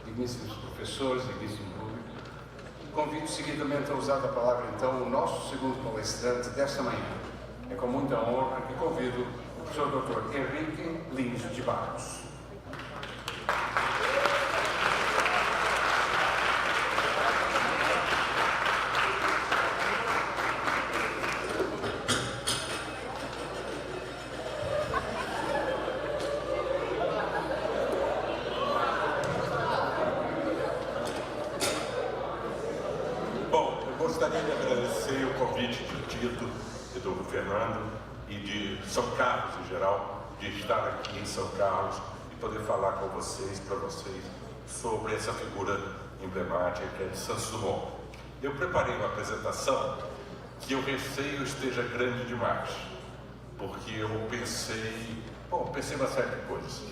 digníssimos professores, digníssimo público, convido seguidamente a usar a palavra então o nosso segundo palestrante desta manhã. É com muita honra que convido o professor Dr. Henrique Lins de Barros. Gostaria de agradecer o convite do Tito e do Fernando e de São Carlos em geral, de estar aqui em São Carlos e poder falar com vocês, para vocês, sobre essa figura emblemática que é de Santos Dumont. Eu preparei uma apresentação que eu receio esteja grande demais, porque eu pensei uma série de coisas.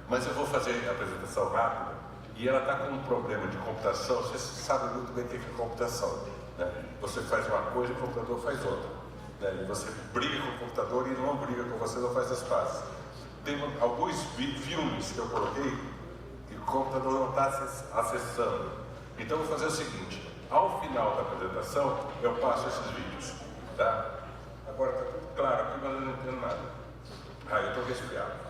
Mas eu vou fazer a apresentação rápida. E ela está com um problema de computação. Você sabe muito bem o que é computação, né? Você faz uma coisa e o computador faz outra, né? E você briga com o computador e ele não briga com você, não faz as pazes. Tem alguns filmes que eu coloquei que o computador não está acessando. Então eu vou fazer o seguinte: ao final da apresentação eu passo esses vídeos, tá? Agora está tudo claro aqui, mas eu não entendo nada. Eu estou resfriado.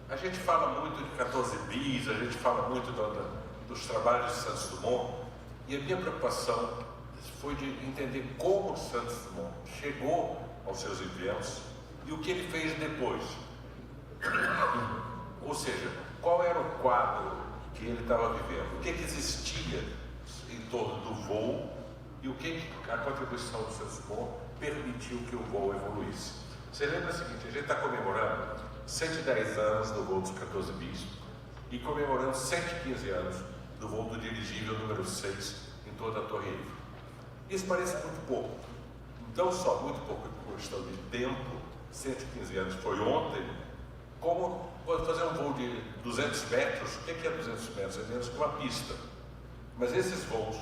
A gente fala muito de 14 bis, a gente fala muito dos trabalhos de Santos Dumont, e a minha preocupação foi de entender como Santos Dumont chegou aos seus inventos e o que ele fez depois. Ou seja, qual era o quadro que ele estava vivendo, o que existia em torno do voo e o que a contribuição do Santos Dumont permitiu que o voo evoluísse. Você lembra o seguinte: a gente está comemorando 110 anos do voo dos 14 bis e comemorando 115 anos do voo do dirigível número 6 em toda a Torre Eiffel. Isso parece muito pouco, não só muito pouco por questão de tempo, 115 anos foi ontem, como fazer um voo de 200 metros, o que é 200 metros? É menos que uma pista. Mas esses voos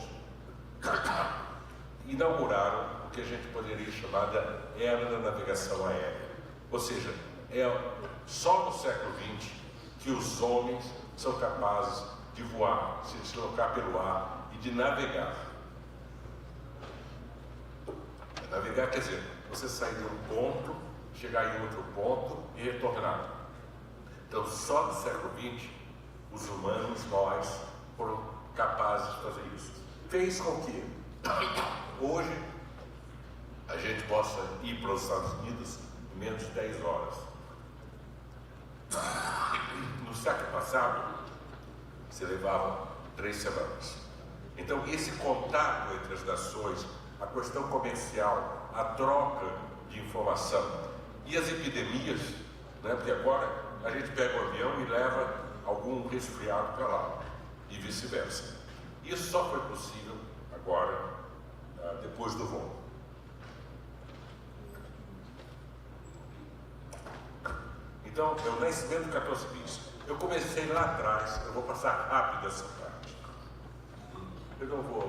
inauguraram o que a gente poderia chamar da era da navegação aérea. Ou seja, é só no século XX que os homens são capazes de voar, se deslocar pelo ar e de navegar. Navegar quer dizer você sair de um ponto, chegar em outro ponto e retornar. Então, só no século XX, os humanos, nós, foram capazes de fazer isso. Fez com que hoje a gente possa ir para os Estados Unidos em menos de 10 horas. No século passado, se levava 3 semanas. Então, esse contato entre as nações, a questão comercial, a troca de informação e as epidemias, né? Porque agora a gente pega o avião e leva algum resfriado para lá e vice-versa. Isso só foi possível agora, depois do voo. Então, é o nascimento do 14 bis. Eu comecei lá atrás, eu vou passar rápido essa parte. Eu não vou.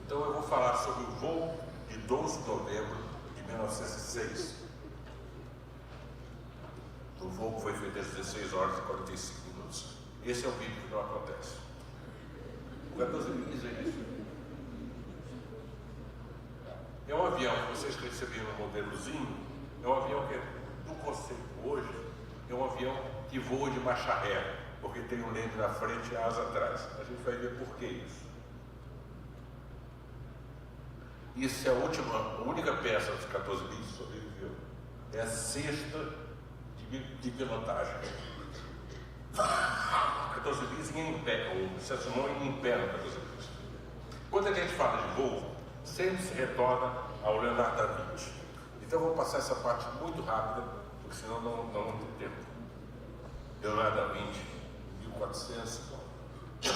Então, eu vou falar sobre o voo de 12 de novembro de 1906. O voo que foi feito às 16 horas e 45 minutos. Esse é um vídeo que não acontece. O 14 bis é isso. É um avião que vocês receberam no modelozinho, é um avião que, do conceito hoje, é um avião que voa de marcha ré, porque tem um leme na frente e a asa atrás. A gente vai ver por que isso. Isso é a única peça dos 14 bis que sobreviveu. É a sexta de pilotagem. 14 bis em pé, ou estacionou em pé no 14 bis. Quando a gente fala de voo, sempre se retorna ao Leonardo da Vinci. Então eu vou passar essa parte muito rápida, porque senão não vou ter tempo. Leonardo da Vinci, 1400 e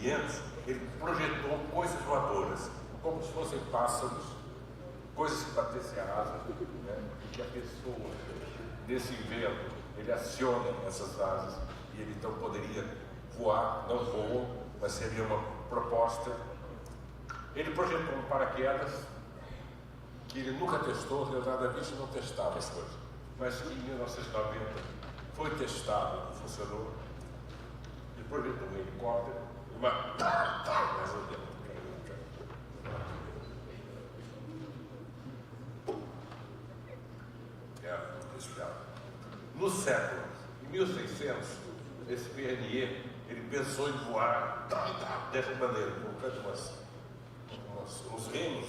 1500, ele projetou coisas voadoras, como se fossem pássaros, coisas que batessem a asa, né? E que a pessoa, nesse vento, ele aciona essas asas e ele então poderia voar, não voa, mas seria uma proposta. Ele projetou um paraquedas que ele nunca testou, Leonardo da Vinci não testava as coisas, mas que em 1990 foi testado, funcionou. Ele projetou um helicóptero, no século, em 1600, esse Vernier, ele pensou em voar dessa maneira, colocando uns remos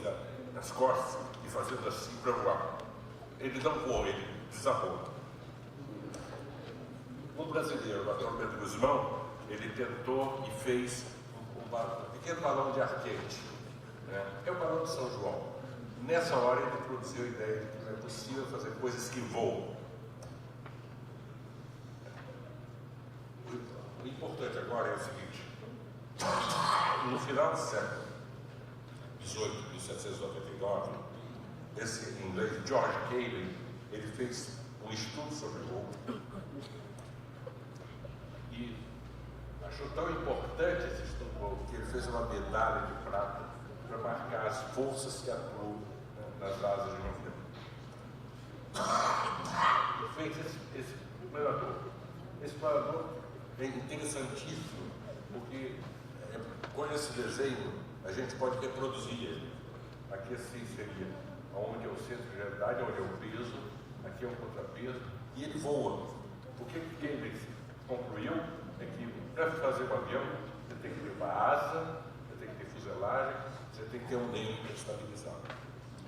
nas costas e fazendo assim para voar. Ele não voou, ele desabou. Um brasileiro, Bartolomeu Guzmão, ele tentou e fez um pequeno balão de arquete, né? É o balão de São João. Nessa hora ele produziu a ideia de que não é possível fazer coisas que voam. O importante agora é o seguinte: no final do século XVIII, 1799, esse inglês George Cayley, ele fez um estudo sobre voo e achou tão importante esse estudo que ele fez uma medalha de prata para marcar as forças que atuam, né, nas asas de um avião. E fez esse planador. Esse planador é interessantíssimo, porque com esse desenho a gente pode reproduzir ele. Aqui assim seria onde é o centro de gravidade, onde é o peso, aqui é o contrapeso, e ele voa. O que ele concluiu é que para fazer um avião você tem que ter uma asa, você tem que ter fuselagem, você tem que ter um meio para estabilizar.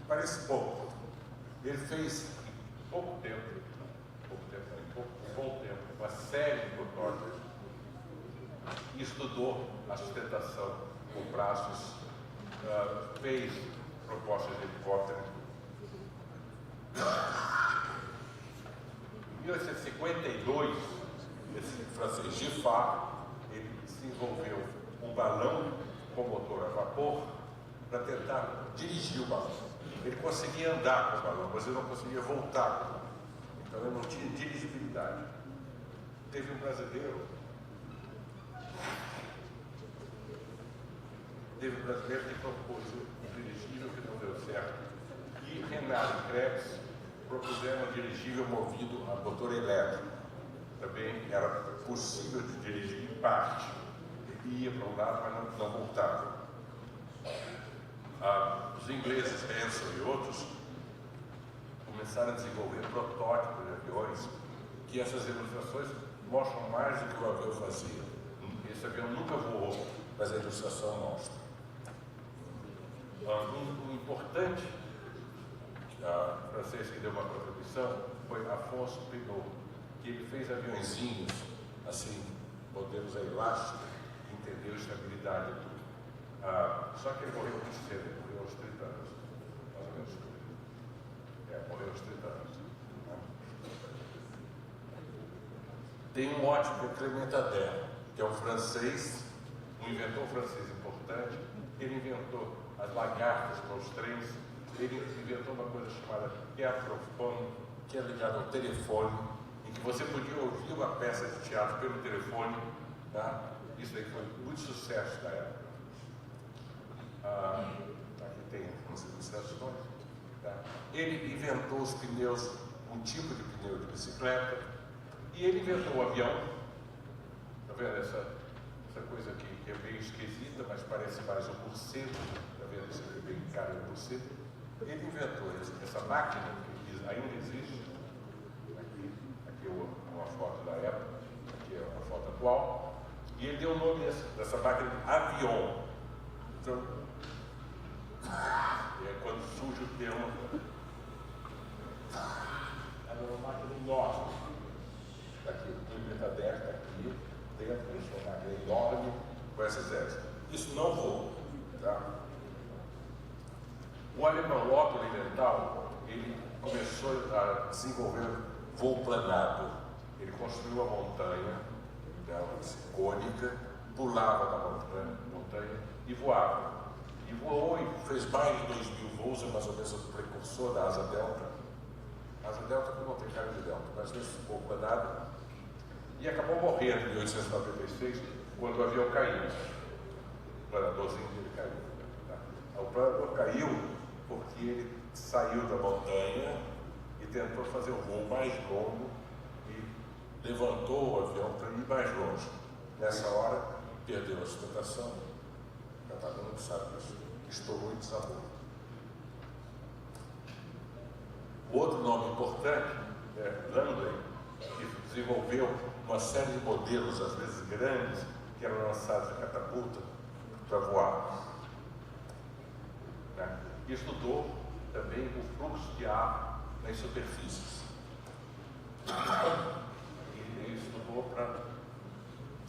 Parece pouco. Ele fez em pouco tempo, bom tempo, uma série de protótipos e estudou a sustentação com braços, fez propostas de helicóptero. Em 1852, esse francês Giffard, ele desenvolveu um balão com motor a vapor para tentar dirigir o balão. Ele conseguia andar com o balão, mas ele não conseguia voltar com o balão. Então ele não tinha dirigibilidade. Teve um brasileiro que propôs um dirigível que não deu certo. E Renato e Krebs propuseram um dirigível movido a motor elétrico. Também era possível de dirigir em parte. Ele ia para um lado, mas não voltava. Os ingleses, Hanson e outros, começaram a desenvolver protótipos de aviões que essas ilustrações mostram mais do que o avião fazia. Esse avião nunca voou, mas a ilustração mostra. Um importante francês que deu uma contribuição foi Afonso Pinot, que ele fez aviõezinhos, assim, modelos a elástico, entendeu estabilidade e tudo. Só que ele morreu muito cedo, ele morreu aos 30 anos, mais ou menos. Morreu aos 30 anos. Tem um ótimo que é Clement Ader, que é um francês, um inventor francês importante. Ele inventou as lagartas para os trens. Ele inventou uma coisa chamada teatrofone, que é ligado ao telefone, em que você podia ouvir uma peça de teatro pelo telefone. Tá? Isso aí foi muito sucesso na época. Aqui tem umas ilustrações. Tá? Ele inventou os pneus, um tipo de pneu de bicicleta, e ele inventou o avião. Está vendo essa coisa aqui que é meio esquisita, mas parece mais um morcego. Está vendo isso aqui bem cara de morcego? Ele inventou essa máquina que ainda existe. Aqui é uma foto da época, aqui é uma foto atual, e ele deu o nome dessa máquina de avião. Então, quando surge o termo, era uma máquina enorme. Aqui, o Clement Ader está aqui, dentro, deixou uma área enorme com essas hélices. Isso não voa. Tá? O alemão Otto Lilienthal, ele começou a desenvolver voo planado. Ele construiu uma montanha, cônica, pulava da montanha e voava. E voou e fez mais de 2.000 voos, é mais ou menos o precursor da asa delta. A asa delta que não tem cara de delta, mas fez voo planado. E acabou morrendo em 1896, quando o avião caiu. O planadorzinho dele caiu. Tá? O planador caiu porque ele saiu da montanha e tentou fazer um voo mais longo e levantou o avião para ir mais longe. Nessa hora, perdeu a sustentação. Cada um sabe disso. Estourou e desabou. O outro nome importante é Langley, que desenvolveu uma série de modelos, às vezes grandes, que eram lançados em catapulta para voar. Né? E estudou também o fluxo de ar nas superfícies. E ele estudou para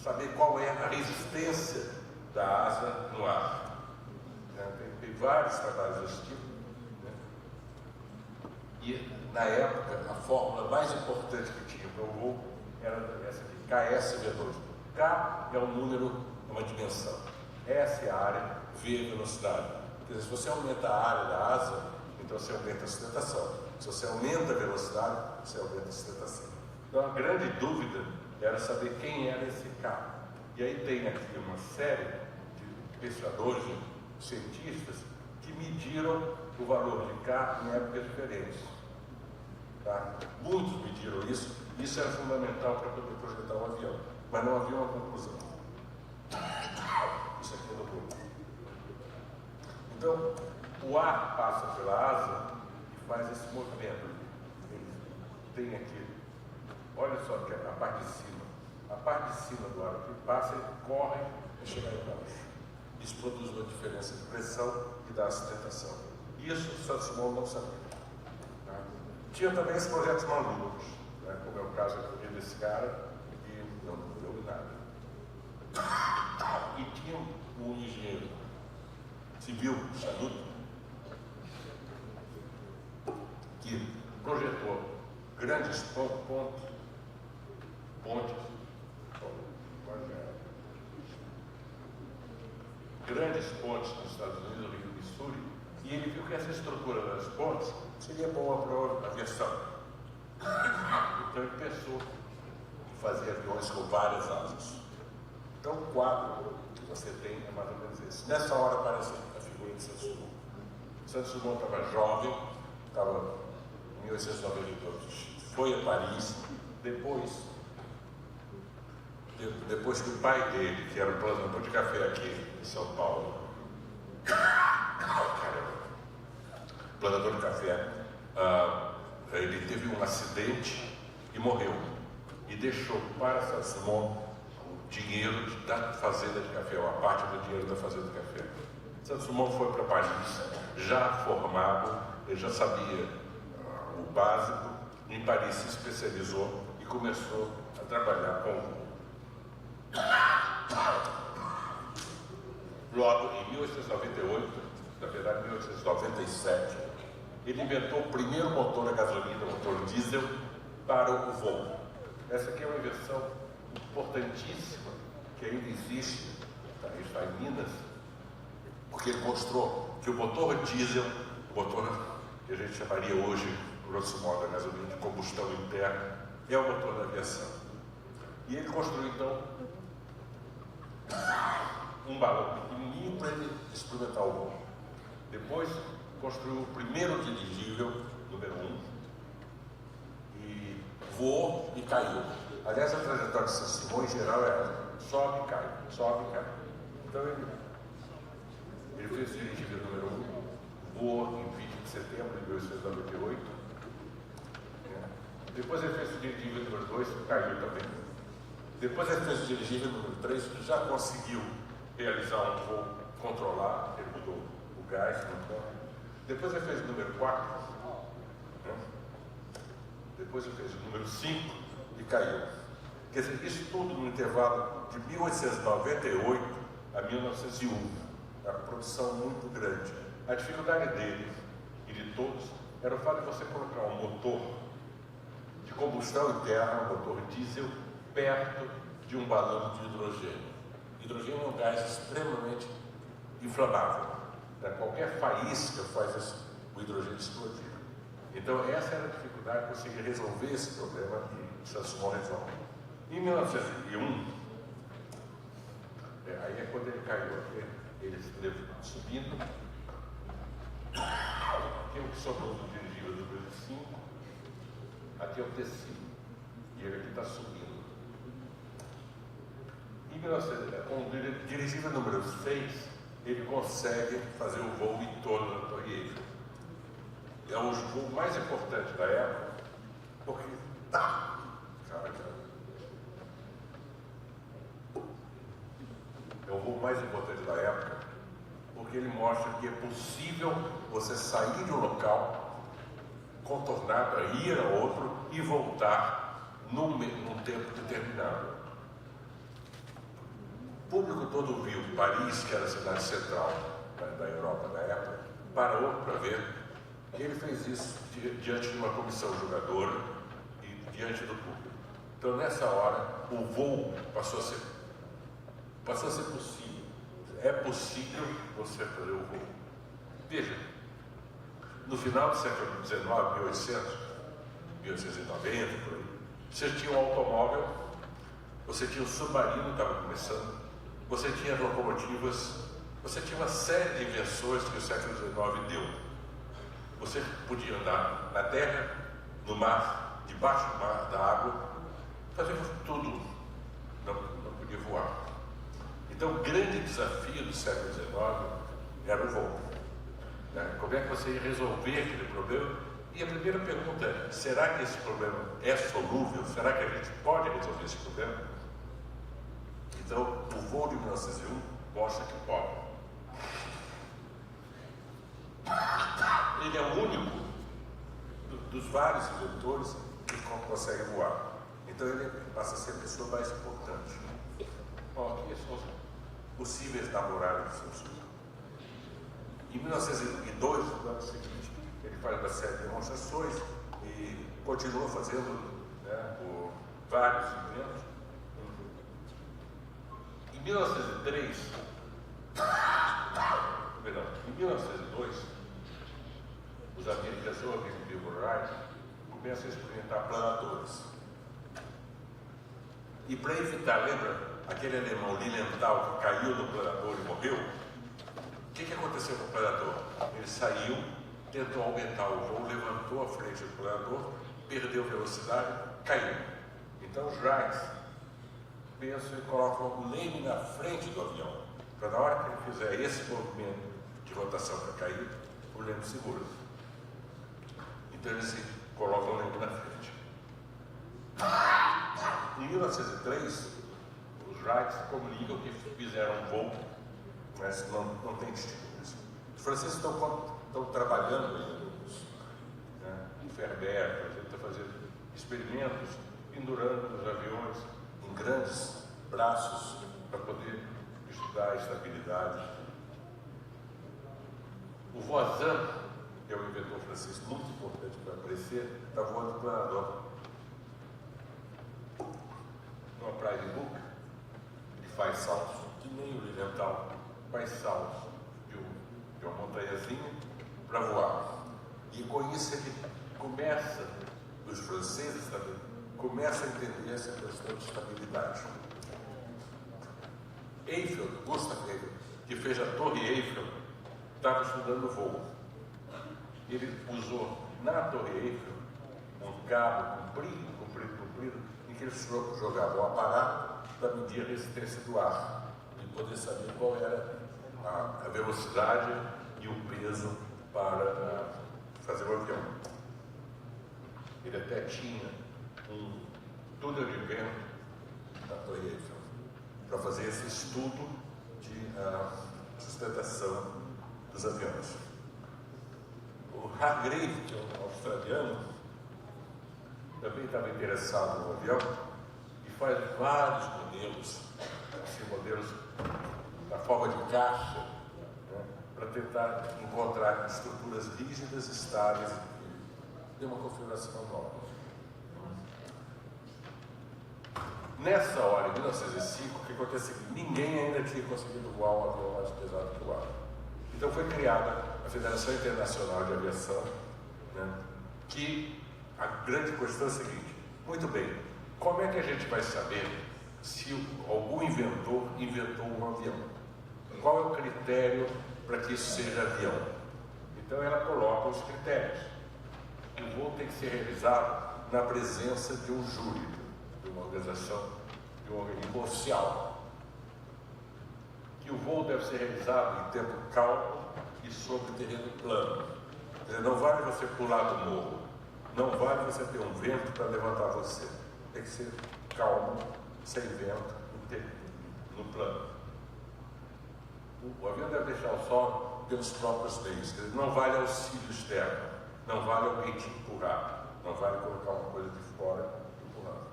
saber qual é a resistência da asa no ar. Né? Tem vários trabalhos desse tipo. Né? E, na época, a fórmula mais importante que tinha para o voo era essa aqui, KSV2. K é um número, é uma dimensão. S é a área, V é a velocidade. Quer dizer, se você aumenta a área da asa, então você aumenta a sustentação. Se você aumenta a velocidade, você aumenta a sustentação. Então a grande dúvida era saber quem era esse K. E aí tem aqui uma série de pesquisadores, cientistas, que mediram o valor de K em épocas diferentes. Tá? Muitos mediram isso, e isso era fundamental para poder projetar um avião, mas não havia uma conclusão. Isso aqui é do grupo. Então, o ar passa pela asa e faz esse movimento. Ele tem aqui, olha só que é a parte de cima. A parte de cima do ar que passa, ele corre e chega aí embaixo. Isso produz uma diferença de pressão e dá sustentação. Isso o Santos-Dumont não sabia. Tá? Tinha também esses projetos malucos, né? Como é o caso aqui desse cara, que não deu nada. E tinha um engenheiro civil, Chanuto, que projetou grandes pontes, grandes pontes nos Estados Unidos, no Rio do Missouri, e ele viu que essa estrutura das pontes seria boa para a aviação. Então ele pensou em fazer aviões com várias asas. Então o quadro que você tem é mais ou menos esse. Nessa hora aparece a figura de Santos Dumont. Santos Dumont estava jovem, estava em 1892, foi a Paris, depois que o pai dele, que era o plantador de café aqui em São Paulo, plantador de café, ele teve um acidente e morreu. E deixou para Santos Dumont o dinheiro da fazenda de café, uma parte do dinheiro da fazenda de café. Santos Dumont foi para Paris, já formado, ele já sabia o básico, em Paris se especializou e começou a trabalhar com o voo. Logo, em 1898, na verdade 1897, ele inventou o primeiro motor a gasolina, motor diesel, para o voo. Essa aqui é uma invenção importantíssima, que ainda existe, tá? Está em Minas, porque ele mostrou que o motor diesel, o motor que a gente chamaria hoje, grosso modo, a gasolina de combustão interna, é o motor da aviação. E ele construiu, então, um balão pequenininho para ele experimentar o voo. Depois, construiu o primeiro dirigível, número 1, e voou e caiu. Aliás, a trajetória de Santos Dumont, em geral, é sobe e cai, sobe e cai. Então, ele fez o dirigível número 1, voou em 20 de setembro de 1898. Depois ele fez o dirigível número 2, caiu também. Depois ele fez o dirigível número 3, que já conseguiu realizar um voo controlado, ele mudou o gás no motor. Depois ele fez o número 4, né? Depois ele fez o número 5 e caiu. Quer dizer, isso tudo no intervalo de 1898 a 1901. Uma produção muito grande. A dificuldade dele e de todos era o fato de você colocar um motor de combustão interna, um motor diesel, perto de um balão de hidrogênio. Hidrogênio é um gás extremamente inflamável. Qualquer faísca faz o hidrogênio explodir. Então, essa era a dificuldade de conseguir resolver esse problema e Saint-Simon resolve. Em 1901, aí é quando ele caiu, ele subindo, aqui é o que sobrou do dirigível do 2005, aqui é o tecido, e ele aqui está subindo. Em 1900, com o dirigível número 6, ele consegue fazer o voo em torno da Torre Eiffel. É o voo mais importante da época, porque é o voo mais importante da época, porque ele mostra que é possível você sair de um local, contornar para ir a outro e voltar num tempo determinado. O público todo viu Paris, que era a cidade central da Europa da época, parou para ver. E ele fez isso diante de uma comissão julgadora e diante do público. Então, nessa hora, o voo passou a ser possível. É possível você fazer o voo. Veja, no final do século XIX, 1890, por aí, você tinha um automóvel, você tinha um submarino que estava começando, você tinha locomotivas, você tinha uma série de invenções que o século XIX deu. Você podia andar na terra, no mar, debaixo do mar, da água, fazer tudo. Não podia voar. Então, o grande desafio do século XIX era o voo. Como é que você ia resolver aquele problema? E a primeira pergunta é: será que esse problema é solúvel? Será que a gente pode resolver esse problema? Então, o voo de 1901 mostra que pode. Ele é o único dos vários inventores que consegue voar. Então ele passa a ser a pessoa mais importante. Bom, aqui são os possíveis namorados de Saint-Simon. Em 1902, no ano seguinte, ele faz uma série de demonstrações e continua fazendo por vários inventos. Em 1903, em 1902, os americanos e Bill Wright começam a experimentar planadores. E para evitar, lembra aquele alemão Lilienthal que caiu no planador e morreu? O que aconteceu com o planador? Ele saiu, tentou aumentar o voo, levantou a frente do planador, perdeu velocidade, caiu. Então os Wrights pensam e colocam o leme na frente do avião, para na hora que ele fizer esse movimento de rotação para cair, o leme segura. Então eles colocam o leme na frente. Em 1903, os Wrights comunicam que fizeram um voo, mas não tem testemunhas. Os franceses estão trabalhando ainda, em Ferber, a gente está fazendo experimentos, pendurando os aviões em grandes braços para poder estudar a estabilidade. O Voisin, que é um inventor francês muito importante para aparecer, está voando planador. Numa praia de Buca, ele faz saltos, que nem o Lilienthal, faz saltos de uma montanhazinha para voar. E com isso ele começa, os franceses também, começam a entender essa questão de estabilidade. Eiffel, Gustav Eiffel, que fez a Torre Eiffel, estava estudando voo. Ele usou na Torre Eiffel um cabo comprido, em que ele jogava o aparato para medir a resistência do ar e poder saber qual era a velocidade e o peso para fazer o avião. Ele até tinha um túnel de vento na Torre Eiffel para fazer esse estudo de sustentação dos aviões. O Hargreaves, que é um australiano, também estava interessado no avião e faz vários modelos, assim, modelos na forma de caixa, né, para tentar encontrar estruturas rígidas, estáveis e de uma configuração nova. Nessa hora, em 1905, o que acontece é que ninguém ainda tinha conseguido voar um avião mais pesado que o ar. Então foi criada a Federação Internacional de Aviação, né, que a grande questão é a seguinte: muito bem, como é que a gente vai saber se algum inventor inventou um avião? Qual é o critério para que isso seja avião? Então ela coloca os critérios. O voo tem que ser realizado na presença de um júri, de uma organização, de um organismo oficial. Que o voo deve ser realizado em tempo calmo e sobre terreno plano. Quer dizer, não vale você pular do morro, não vale você ter um vento para levantar você. Tem que ser calmo, sem vento, no plano. O avião deve deixar o solo pelos próprios meios. Quer dizer, não vale auxílio externo, não vale alguém te empurrar, não vale colocar uma coisa de fora empurrando.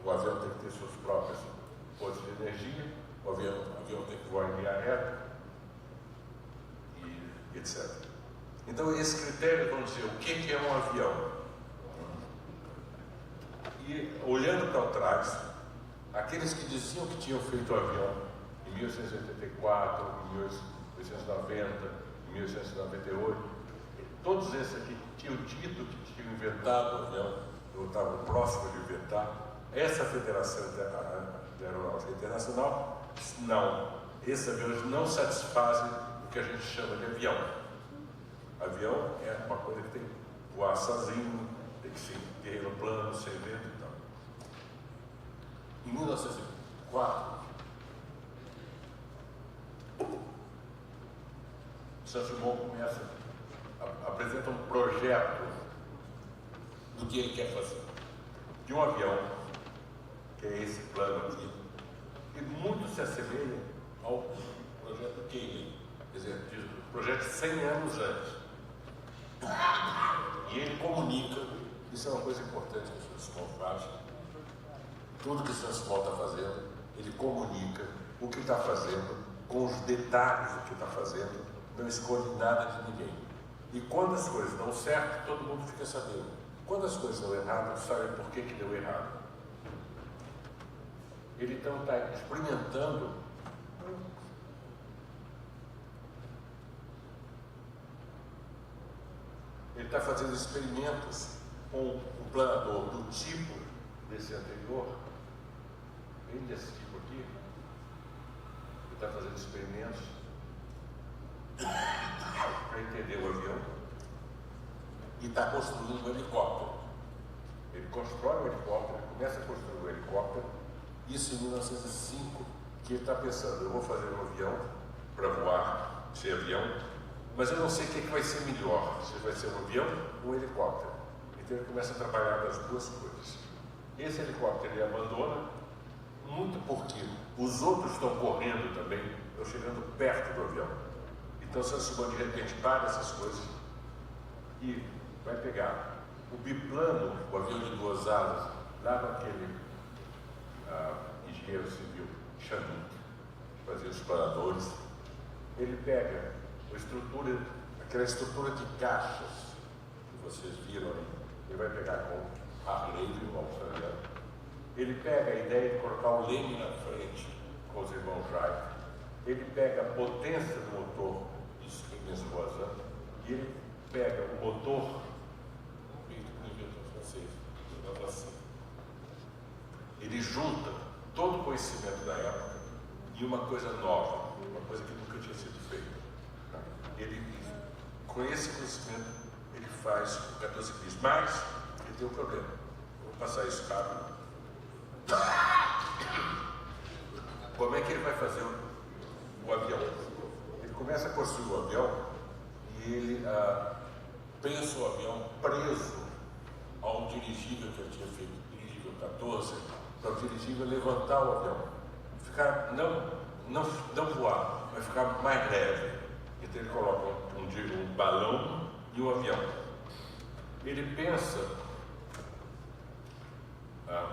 O avião tem que ter suas próprias fontes de energia, o avião tem que voar em linha reta, e etc. Então, esses critérios vão dizer o que é um avião. E, olhando para trás, aqueles que diziam que tinham feito o avião em 1884, em 1890, em 1898, todos esses aqui tinham dito que tinham inventado o avião, ou estavam próximos de inventar. Essa Federação Aeronáutica Internacional, não. Esses aviões não satisfazem o que a gente chama de avião. Avião é uma coisa que tem que voar sozinho, tem que ser terreno plano, sem vento e tal. Em 1904, Saint-Simon apresenta um projeto do que ele quer fazer. De um avião, que é esse plano aqui, que muito se assemelha ao projeto Cayley, quer dizer, o projeto 100 anos antes. E ele comunica, isso é uma coisa importante que o Saint-Simon faz, tudo que o Saint-Simon está fazendo, ele comunica o que está fazendo, com os detalhes do que está fazendo, não esconde nada de ninguém. E quando as coisas dão certo, todo mundo fica sabendo. Quando as coisas dão errado, sabe por que deu errado. Ele então está experimentando ele está fazendo experimentos com um planador do tipo desse anterior, bem desse tipo aqui. Ele está fazendo experimentos para entender o avião e está construindo um helicóptero. Ele constrói um helicóptero, começa a construir um helicóptero, isso em 1905, que ele está pensando: eu vou fazer um avião para voar, ser avião, mas eu não sei o que vai ser melhor, se vai ser um avião ou um helicóptero. Então ele começa a trabalhar nas duas coisas. Esse helicóptero ele abandona, muito porque os outros estão correndo também, estão chegando perto do avião. Então Saint-Simon de repente para essas coisas e vai pegar o biplano, o avião de duas asas, lá naquele engenheiro civil Chanut, que fazia os planadores. Ele pega aquela estrutura de caixas que vocês viram aí, ele vai pegar com Harley e o australiano. Ele pega a ideia de colocar o leme na frente com os irmãos Wright. Ele pega a potência do motor Voisin, e ele pega o motor francês. Ele junta todo o conhecimento da época e uma coisa nova, uma coisa que nunca tinha sido feita. Com esse conhecimento, ele faz o 14 bis, mas ele tem um problema. Vou passar isso rápido. Como é que ele vai fazer o avião? Ele começa a construir o avião e ele pensa o avião preso a um dirigível que ele tinha feito, dirigível 14, para o dirigível levantar o avião, ficar, não voar, mas ficar mais leve. Então ele coloca um balão e um avião. Ele pensa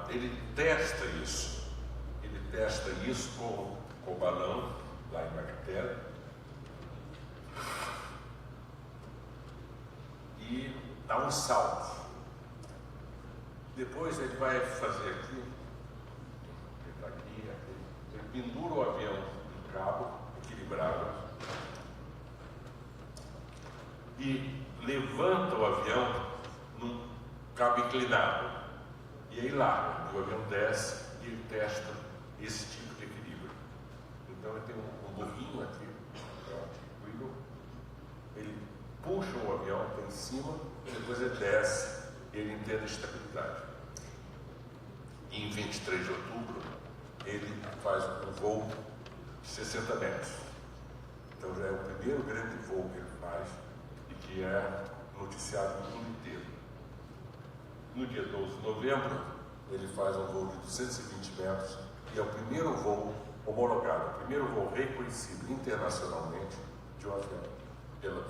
ele testa isso. Ele testa isso com o balão, lá em Bactéria. E dá um salto. Depois ele vai fazer aqui, ele está aqui, ele pendura o avião no cabo, equilibrado, e levanta o avião num cabo inclinado. E aí larga, o avião desce e ele testa esse tipo de equilíbrio. Então ele tem um burrinho aqui, ele puxa o avião para em cima, depois ele desce e ele entende a estabilidade. E em 23 de outubro, ele faz um voo de 60 metros. Então já é o primeiro grande voo que ele faz e que é noticiado no mundo inteiro. No dia 12 de novembro, ele faz um voo de 220 metros e é o primeiro voo homologado, o primeiro voo reconhecido internacionalmente de um avião,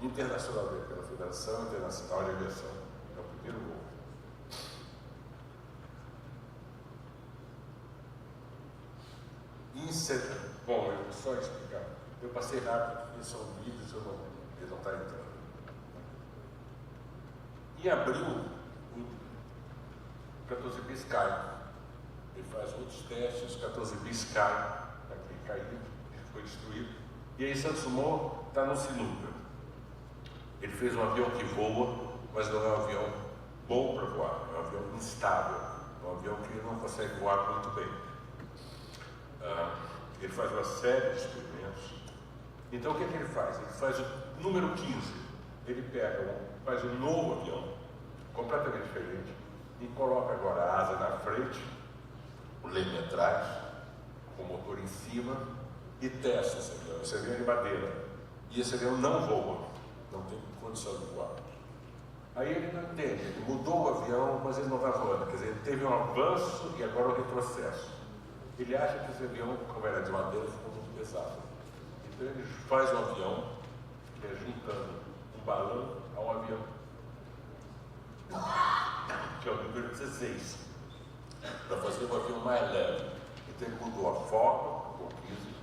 internacionalmente pela Federação Internacional de Aviação. É o primeiro voo. Bom, eu vou só explicar. Eu passei rápido, porque são vídeos, ele não está entrando. Em abril, o 14 bis cai. Ele faz outros testes, o 14 bis cai, aqui caiu, ele foi destruído. E aí Santos Dumont está no sinuca. Ele fez um avião que voa, mas não é um avião bom para voar, é um avião instável, é um avião que não consegue voar muito bem. Ele faz uma série de experimentos. Então o que é que ele faz? Ele faz o número 15. Ele faz um novo avião, completamente diferente, e coloca agora a asa na frente, o leme atrás, com o motor em cima, e testa esse avião. Esse avião é de madeira. E esse avião não voa, não tem condição de voar. Aí ele não entende, ele mudou o avião, mas ele não está voando. Quer dizer, ele teve um avanço e agora um retrocesso. Ele acha que esse avião, como era de madeira, ficou muito pesado. Então ele faz um avião, juntando um balão a um avião, que é o número 16, para fazer um avião mais leve. Então ele mudou a forma, com o 15,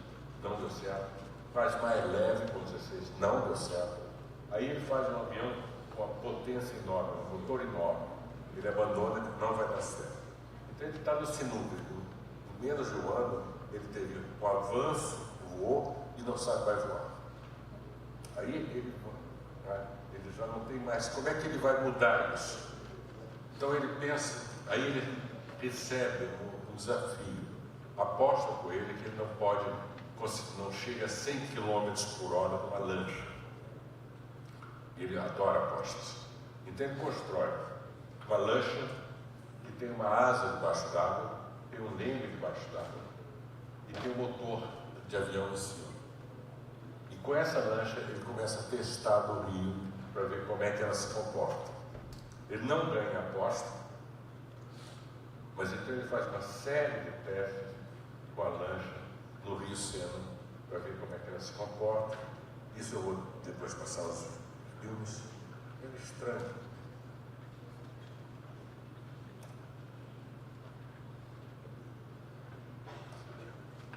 não deu certo. Faz mais leve com o 16, não deu certo. Aí ele faz um avião com uma potência enorme, um motor enorme. Ele abandona, não vai dar certo. Então ele está no sinuca. Em menos de um ano, ele teve um avanço, voou e não sabe mais voar. Aí ele já não tem mais. Como é que ele vai mudar isso? Então ele pensa, aí ele recebe um desafio, aposta com ele que ele não chega a 100 km por hora numa lancha. Ele adora apostas. Então ele constrói uma lancha que tem uma asa debaixo d'água, tem um leme debaixo d'água e tem um motor de avião em cima. E com essa lancha ele começa a testar no rio para ver como é que ela se comporta. Ele não ganha a aposta, mas então ele faz uma série de testes com a lancha no rio Sena para ver como é que ela se comporta. Isso eu vou depois passar os filmes. É estranho.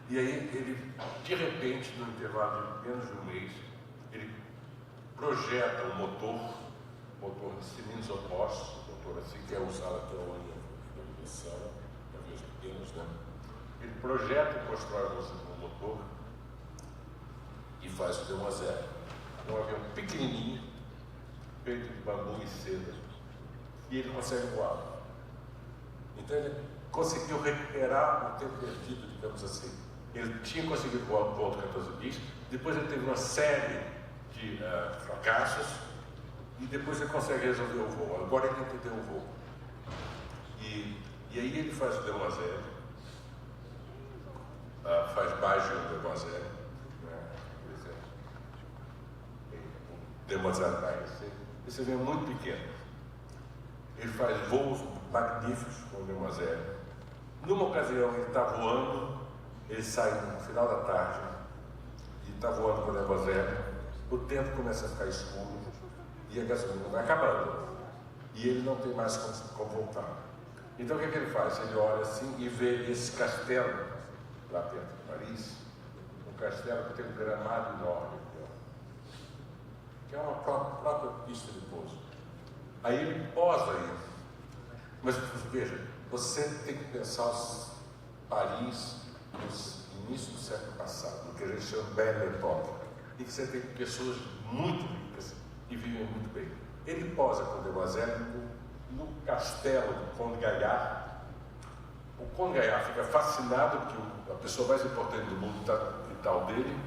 E aí ele, de repente, no intervalo de menos de um mês, ele projeta um motor de cilindros opostos, motor assim que é usado até hoje na aviação, aviões pequenos, né? Ele projeta e constrói um motor e faz o D-10. É um avião pequenininho, feito de bambu e seda, e ele consegue voar. Então ele conseguiu recuperar o tempo perdido, digamos assim. Ele tinha conseguido voar no voo do 14 bis, depois ele teve uma série de fracassos, e depois ele consegue resolver o voo. Agora ele entendeu o voo. E aí ele faz o D-10, faz baixo o D-10, né? Por exemplo, o D-10 vai ser. Esse avião é muito pequeno. Ele faz voos magníficos com o D-10. Numa ocasião ele está voando, ele sai no final da tarde e está voando com o D-10, o tempo começa a ficar escuro e a gasolina vai acabando. E ele não tem mais como voltar. Então o que é que ele faz? Ele olha assim e vê esse castelo lá perto de Paris, um castelo que tem um gramado enorme, que é uma própria pista de pouso. Aí ele posa aí. Mas veja, você tem que pensar Paris no início do século passado, no que a gente chama de Belle Époque, e que você tem pessoas muito ricas e vivem muito bem. Ele posa com o Demoiselle no castelo do Conde Gaillard. O Conde Gaillard fica fascinado porque a pessoa mais importante do mundo está no quintal dele,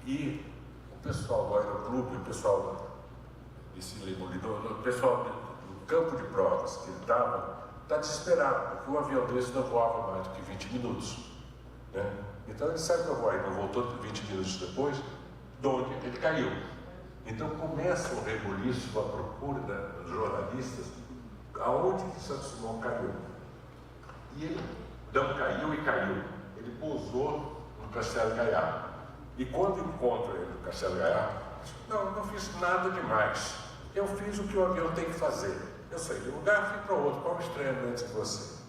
e o pessoal do aeroclube, o pessoal desse Limolino, o pessoal do campo de provas que ele estava, está desesperado, porque um avião desse não voava mais do que 20 minutos. Né? Então ele sabe que eu vou aí, não voltou 20 minutos depois, de onde ele caiu. Então começa o rebuliço, a procura dos jornalistas, aonde que Santos Dumont caiu. E ele não caiu e caiu. Ele pousou no Castelo Gaillard. E quando encontra ele no Castelo Gaillard, não fiz nada demais. Eu fiz o que o avião tem que fazer. Eu saí de um lugar, fui para outro. Qual estranho antes de você?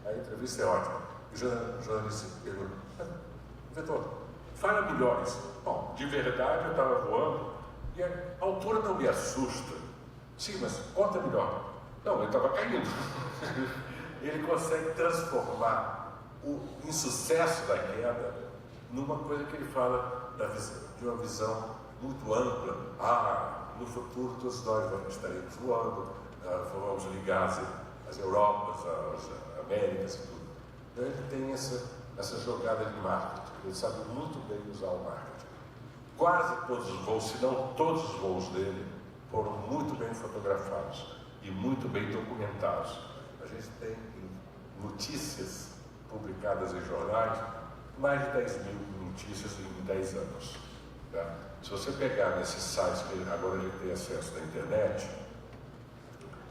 A entrevista é ótima. O jornalista pergunta: Vetor, fala milhões. Bom, de verdade eu estava voando e a altura não me assusta. Sim, mas conta melhor. Não, ele estava caindo. Ele consegue transformar o insucesso da queda numa coisa que ele fala de uma visão muito ampla. No futuro todos nós estaremos voando, vamos ligar as Europas, as Américas e tudo. Então ele tem essa jogada de marketing, ele sabe muito bem usar o marketing. Quase todos os voos, se não todos os voos dele, foram muito bem fotografados e muito bem documentados. A gente tem notícias publicadas em jornais, mais de 10 mil notícias em 10 anos. Tá? Se você pegar nesses sites que agora a gente tem acesso na internet,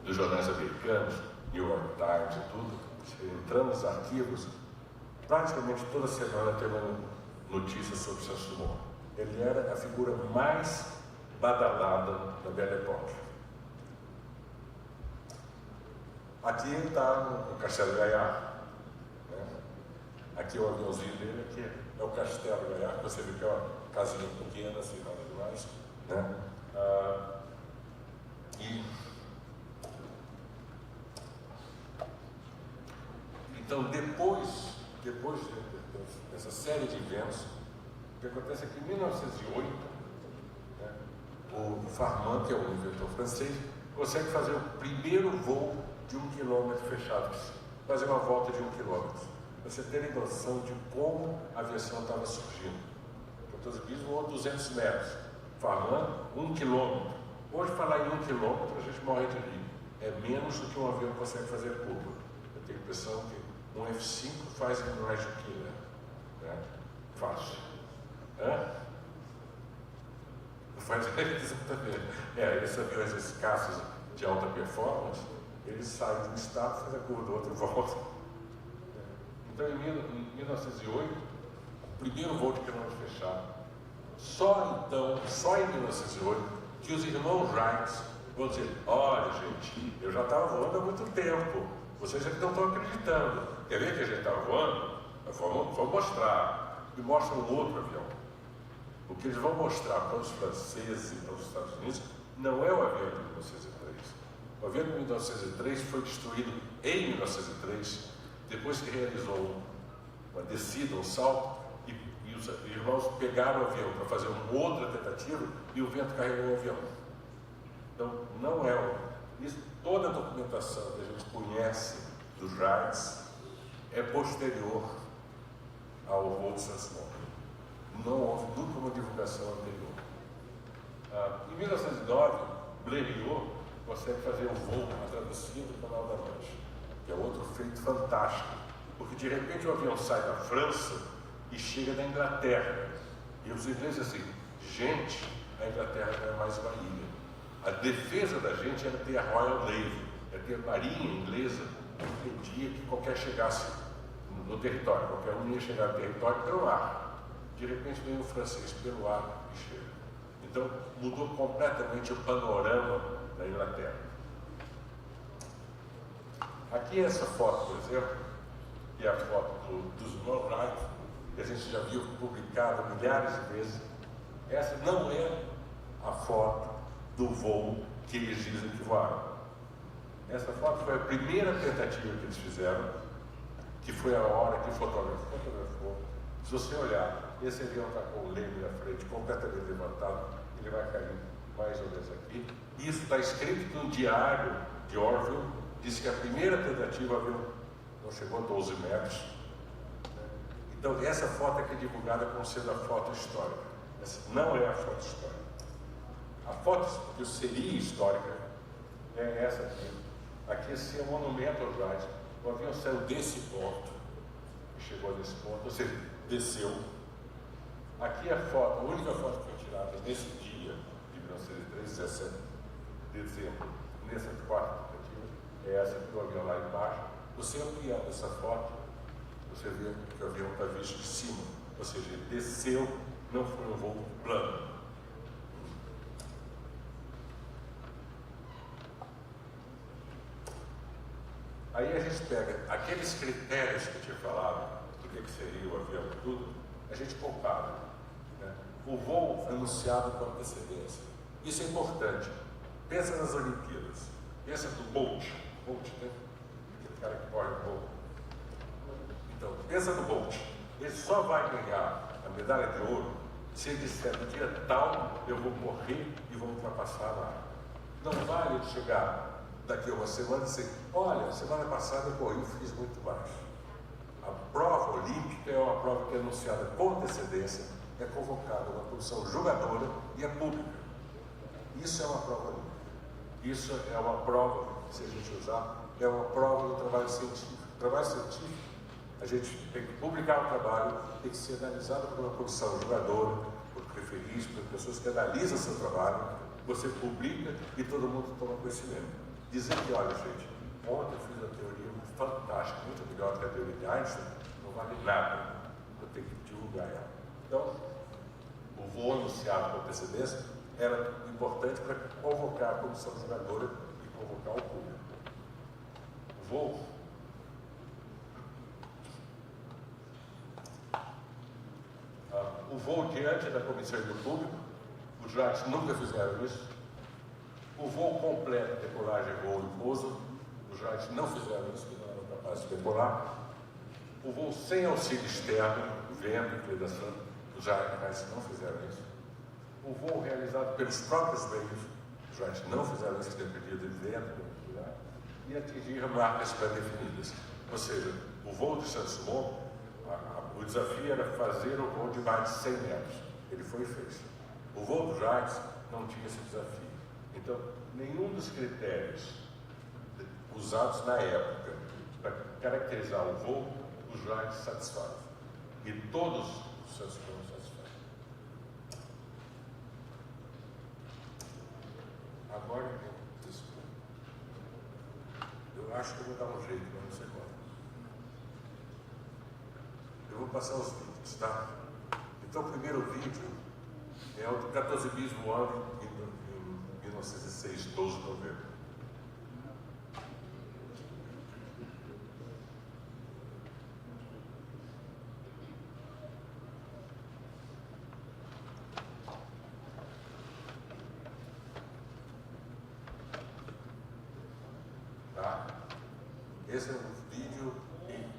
dos jornais americanos, New York Times e tudo, você entrando nos arquivos, praticamente toda semana tem uma notícia sobre Santos Dumont. Ele era a figura mais badalada da Belle Époque. Aqui ele está no Castelo Gaillard, né? Aqui é o aviãozinho dele, aqui é o Castelo Gaillard, você vê que é uma casinha pequena, assim, nada demais, né? Então, depois dessa série de eventos, o que acontece é que em 1908, né, o Farman, que é um inventor francês, consegue fazer o primeiro voo de 1 quilômetro fechado, fazer uma volta de 1 quilômetro. Para você terem noção de como a aviação estava surgindo. O português voou 200 metros, Farman 1 quilômetro. Hoje, falar em 1 quilômetro, a gente morre de rir. É menos do que um avião consegue fazer curva. Eu tenho a impressão que um F-5 faz em mais do que, né? Fácil. Faz exatamente. Esses aviões escassos de alta performance, eles saem de um estado, fazem a curva do outro e voltam. Então, em 1908, o primeiro voo de quilômetro fechado. Só em 1908, que os irmãos Wright vão dizer: olha, gente, eu já estava voando há muito tempo, vocês é que não estão acreditando. Quer ver que a gente estava voando? Vamos mostrar. E mostram um outro avião. O que eles vão mostrar para os franceses e para os Estados Unidos não é o avião de 1903. O avião de 1903 foi destruído em 1903, depois que realizou uma descida, um salto, e os irmãos pegaram o avião para fazer uma outra tentativa e o vento carregou o avião. Então, não é isso. Toda a documentação que a gente conhece dos Wrights é posterior ao voo de Santos Dumont. Não houve nunca uma divulgação anterior. Em 1909, Blériot consegue fazer um voo, uma travessia do Canal da Mancha, que é outro feito fantástico, porque de repente o avião sai da França e chega da Inglaterra. E os ingleses assim: gente, a Inglaterra não é mais uma ilha. A defesa da gente era ter a Royal Navy, era ter a marinha inglesa, que impedia que qualquer chegasse no território, qualquer um ia chegar no território pelo ar. De repente vem o francês pelo ar e chega. Então mudou completamente o panorama da Inglaterra. Aqui essa foto, por exemplo, que é a foto dos irmãos Wright, que a gente já viu publicada milhares de vezes. Essa não é a foto do voo que eles dizem que voaram. Essa foto foi a primeira tentativa que eles fizeram, que foi a hora que o fotógrafo fotografou. Se você olhar, esse avião está com o leme na frente completamente levantado, ele vai cair mais ou menos aqui. Isso está escrito no diário de Orville, diz que a primeira tentativa, o avião não chegou a 12 metros. Então, essa foto aqui é divulgada como sendo a foto histórica. Essa não é a foto histórica. A foto que seria histórica é essa aqui. Aqui esse é o monumento aos Wright. O avião saiu desse ponto, chegou nesse ponto, ou seja, desceu. Aqui a foto, a única foto que foi tirada nesse dia, de 1903, 17 de dezembro, nessa quarta tentativa, é essa do avião lá embaixo. Você ampliando essa foto, você vê que o avião está visto de cima, ou seja, ele desceu, não foi um voo plano. Aí a gente pega aqueles critérios que eu tinha falado, do que seria o avião e tudo, a gente compara. Né? O voo anunciado com antecedência. Isso é importante. Pensa nas Olimpíadas. Pensa no Bolt. Bolt, né? Aquele cara que corre um pouco. Então, pensa no Bolt. Ele só vai ganhar a medalha de ouro se ele disser no dia tal eu vou correr e vou ultrapassar lá. Não vale ele chegar daqui a uma semana e dizer, olha, semana passada eu corri e fiz muito mais. A prova olímpica é uma prova que é anunciada com antecedência, é convocada uma comissão julgadora e é pública. Isso é uma prova olímpica. Isso é uma prova, se a gente usar, é uma prova do trabalho científico. O trabalho científico, a gente tem que publicar o trabalho, tem que ser analisado por uma comissão julgadora, por referis, por pessoas que analisam seu trabalho, você publica e todo mundo toma conhecimento. Dizer que, olha, gente, ontem eu fiz uma teoria fantástica, muito melhor que a teoria de Einstein, não vale nada. Eu tenho que divulgar ela. Então, o voo anunciado com antecedência era importante para convocar a comissão julgadora e convocar o público. O voo diante da comissão e do público, os Wrights nunca fizeram isso. O voo completo, decolagem, voo e pouso, os Wrights não fizeram isso, porque não eram capazes de decolar. O voo sem auxílio externo, vento, inclinação, os Wrights não fizeram isso. O voo realizado pelos próprios meios, os Wrights não fizeram isso, dependia de vento, e atingir marcas pré-definidas. Ou seja, o voo de Saint-Simon, o desafio era fazer o voo de mais de 100 metros. Ele foi e fez. O voo dos Wrights não tinha esse desafio. Então, nenhum dos critérios usados na época para caracterizar o voo, os Wrights satisfazem. E todos os Saint-Simon satisfazem. Agora, eu acho que eu vou dar um jeito, mas não sei qual. Eu vou passar os vídeos, tá? Então, o primeiro vídeo é o do 14 bis voando em 1906, 12 de novembro. Tá? Esse é um vídeo que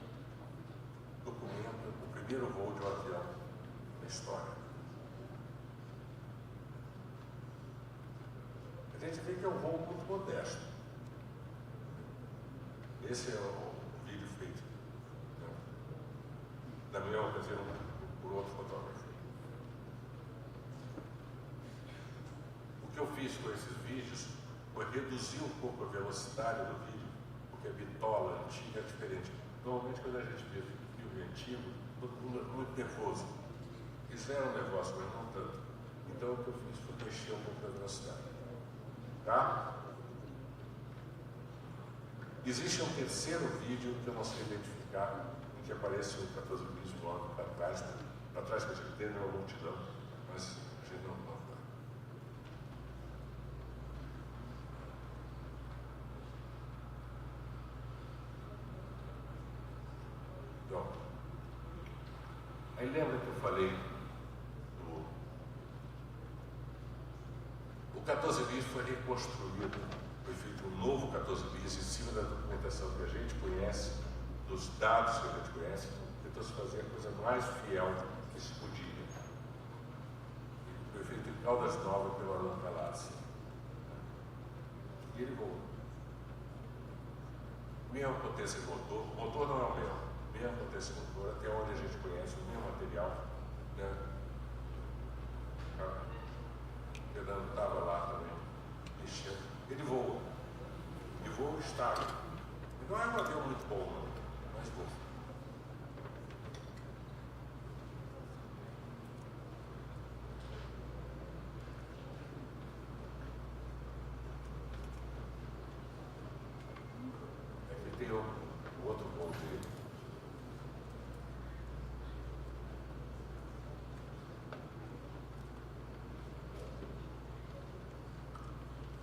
documenta o primeiro voo de um avião na história. A gente vê que é um voo muito modesto. Esse é o vídeo feito, né, na minha ocasião, por outro fotógrafo. O que eu fiz com esses vídeos foi reduzir um pouco a velocidade do vídeo, porque a bitola antiga é diferente. Normalmente, quando a gente vê filme antigo, todo mundo é muito nervoso. Isso era um negócio, mas não tanto. Então, o que eu fiz foi mexer um pouco da velocidade. Tá? Existe um terceiro vídeo que eu não sei identificar, em que aparece o 14 bis voando para trás que a gente tem uma multidão, mas a gente não nota. Então, aí lembra que eu falei o 14 bis foi reconstruído, foi feito um novo 14 bis em cima da documentação que a gente conhece, dos dados que a gente conhece, tentou se fazer a coisa mais fiel que se podia. Foi feito em Caldas Novas pelo Alain Galassi. E ele voou. Mesma potência de motor, o motor não é o mesmo, mesma potência de motor, até onde a gente conhece o mesmo material, né? O Fernando estava lá também, mexendo. Ele voa. E voa estável. E não é um avião muito bom, não, mas voa. Aqui tem o outro voo dele.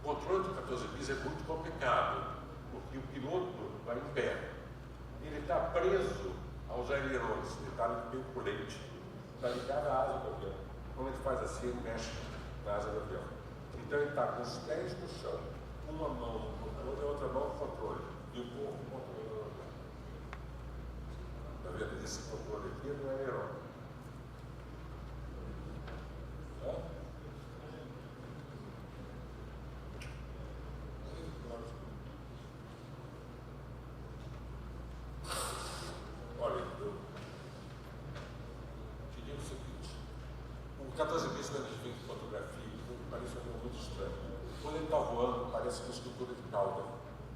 O controle do 14 bis é muito complicado, porque o piloto vai em pé. Ele está preso aos ailerões, ele está meio colete, está ligado à asa do avião. Quando ele faz assim, ele mexe na asa do avião. Então ele está com os pés no chão, uma mão no controle e a outra mão no controle, e o corpo no controle do avião. Está vendo? Esse controle aqui não é ailerão. Olha, eu te digo o seguinte, o 14 bis, quando a gente vê em fotografia, parece um avião muito estranho. Quando ele está voando, parece uma estrutura de cauda.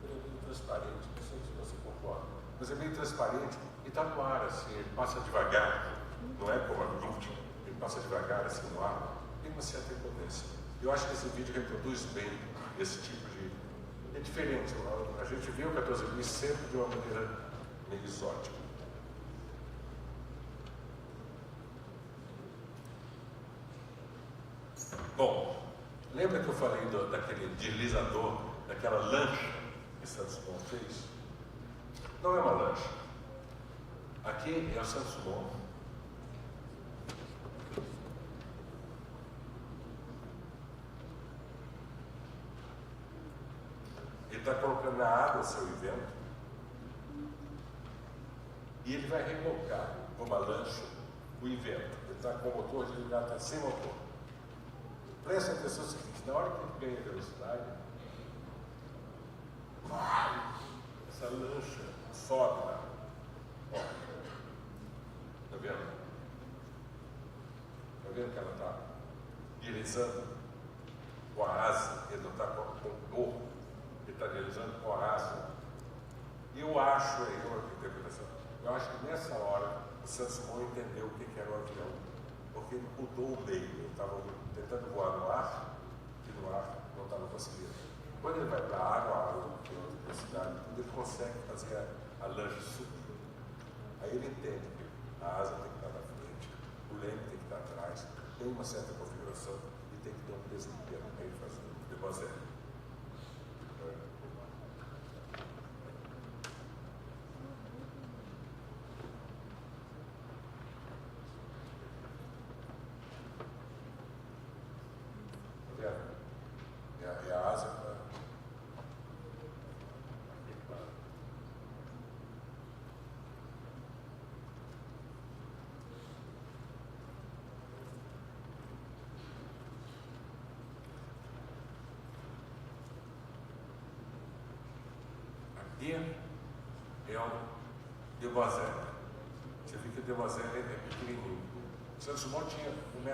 Ele é meio transparente, não sei se você concorda, mas é meio transparente e está no ar, assim, ele passa devagar, não é como a Blue, ele passa devagar, assim, no ar, tem uma certa impotência. Eu acho que esse vídeo reproduz bem esse tipo de... É diferente, a gente vê o 14 bis sempre de uma maneira meio exótica. Bom, lembra que eu falei daquele deslizador, daquela lancha que Santos Dumont fez? Não é uma lancha. Aqui é o Santos Dumont. Ele está colocando na água o seu invento e ele vai rebocar uma lancha o invento. Ele está com o motor desligado, está sem motor. Preste atenção no seguinte, na hora que ele ganha velocidade, essa lancha sobe lá. Ó, tá vendo? Tá vendo que ela está deslizando com a asa, ele não está com o corpo, ele está deslizando com a asa. E eu acho, aí uma interpretação, eu acho que nessa hora o Santos Dumont entendeu o que era o avião, porque ele mudou o meio, ele estava tentando voar no ar, e no ar não estava conseguindo. Quando ele vai para a água tem outra velocidade, ele consegue fazer a lancha subir. Aí ele entende que a asa tem que estar na frente, o leme tem que estar atrás, tem uma certa configuração e tem que ter um peso pequeno. Aí ele faz o debossé. É a asa para... Aqui é o debossé. Você vê que o debossé é pequenininho. O Santos Dumont tinha 1,50 m.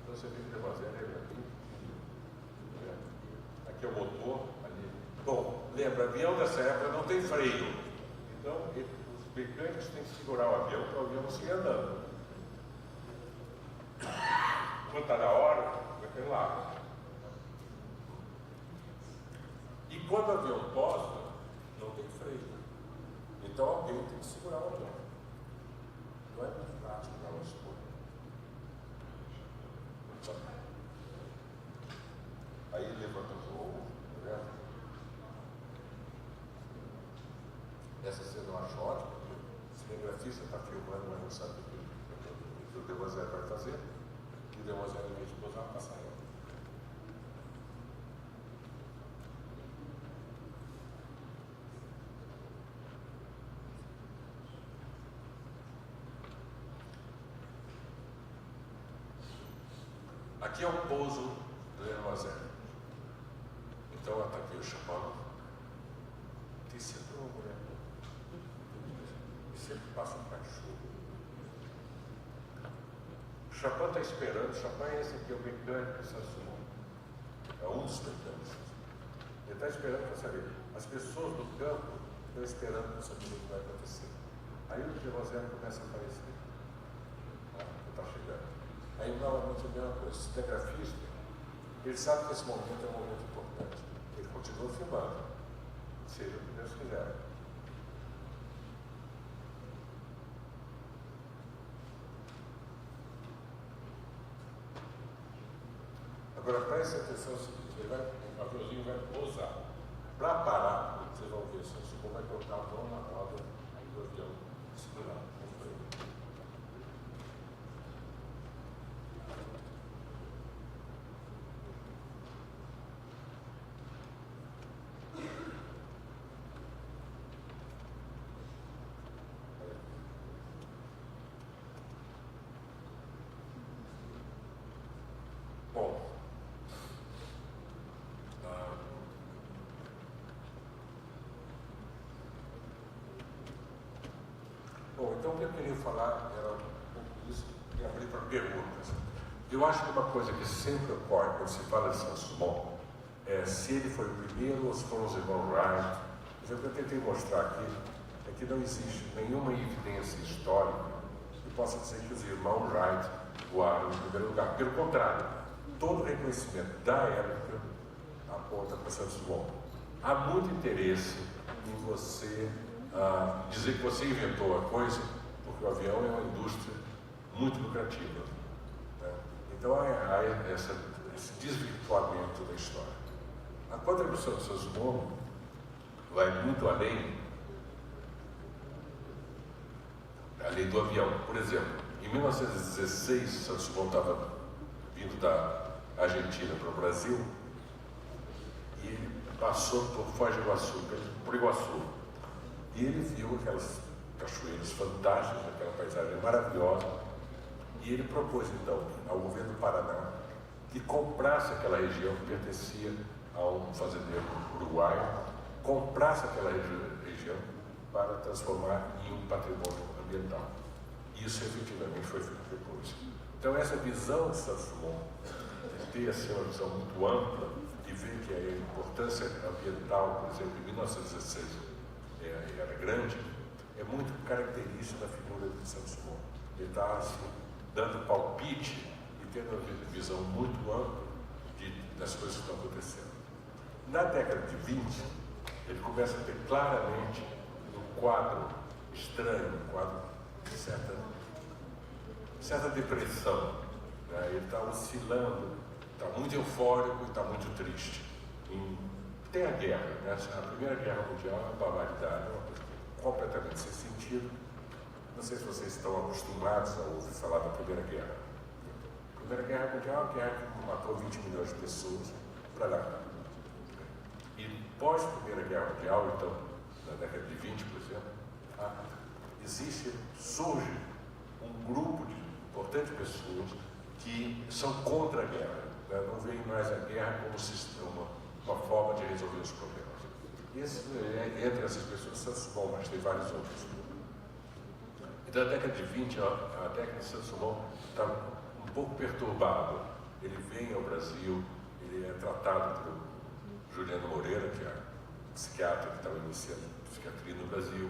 Então você vê que o debossé é bem. Aqui é o motor, ali. Bom, lembra, avião dessa época não tem freio. Então, os mecânicos têm que segurar o avião para o avião não seguir andando. Quando está na hora, vai ter lá. E quando o avião posa, não tem freio. Então alguém tem que segurar o avião. Não é muito prático para nós todos. Aí levanta o voo, tá vendo? Essa cena eu acho ótima. cinegrafista está filmando, mas não sabe o que o Demoiselle vai fazer. E o Demoiselle, em vez de posar, passa ela. Aqui é o pouso do Demoiselle. Então ela está aqui o Chopin. Tem sempre uma mulher. E sempre passa um cachorro. O Chopin está esperando. Chopin é esse aqui, é o mecânico Saint-Simon. É um dos mecânicos. Ele está esperando para saber. As pessoas do campo estão esperando para saber o que vai acontecer. Aí o Demoiselle começa a aparecer. Está chegando. Aí novamente a mesma coisa. O cinegrafista, ele sabe que esse momento é um momento importante. Ele continua filmando, seja o que Deus quiser. Agora preste atenção no seguinte, o aviãozinho vai pousar. Para parar, vocês vão ver, o vai colocar a mão na roda do avião, segurar. Bom, então o que eu queria falar era um pouco disso e abrir para perguntas. Eu acho que uma coisa que sempre ocorre quando se fala de Saint-Simon é se ele foi o primeiro ou se foram os irmãos Wright. Mas o que eu tentei mostrar aqui é que não existe nenhuma evidência histórica que possa dizer que os irmãos Wright voaram em primeiro lugar. Pelo contrário, todo o reconhecimento da época aponta para Saint-Simon. Há muito interesse em você dizer que você inventou a coisa, porque o avião é uma indústria muito lucrativa. Né? Então há esse desvirtuamento da história. A contribuição de Saint-Simon vai muito além do avião. Por exemplo, em 1916, Saint-Simon estava vindo da Argentina para o Brasil e ele passou por Foz do Iguaçu, por Iguaçu. E ele viu aquelas cachoeiras fantásticas, aquela paisagem maravilhosa, e ele propôs então ao governo do Paraná que comprasse aquela região que pertencia a um fazendeiro uruguaio, comprasse aquela região para transformar em um patrimônio ambiental. Isso efetivamente foi feito depois. Então essa visão de Saint-Simon, de ter assim, uma visão muito ampla, de ver que a importância ambiental, por exemplo, em 1916, era grande, é muito característica da figura de Saint-Simon. Ele está assim, dando palpite e tendo uma visão muito ampla das coisas que estão acontecendo. Na década de 20, ele começa a ter claramente um quadro estranho, um quadro de certa depressão. Né? Ele está oscilando, está muito eufórico e está muito triste. Tem a guerra, né? A Primeira Guerra Mundial é uma barbaridade, é uma coisa completamente sem sentido. Não sei se vocês estão acostumados a ouvir falar da Primeira Guerra. A Primeira Guerra Mundial é uma guerra que matou 20 milhões de pessoas para lá. E pós-Primeira Guerra Mundial, então, na década de 20, por exemplo, surge um grupo de importantes pessoas que são contra a guerra. Né? Não veem mais a guerra como uma forma de resolver os problemas. Entre essas pessoas, Saint-Simon, mas tem vários outros. Então, a década de 20, a década de Saint-Simon está um pouco perturbada. Ele vem ao Brasil, ele é tratado por Juliano Moreira, que é psiquiatra que estava iniciando psiquiatria no Brasil,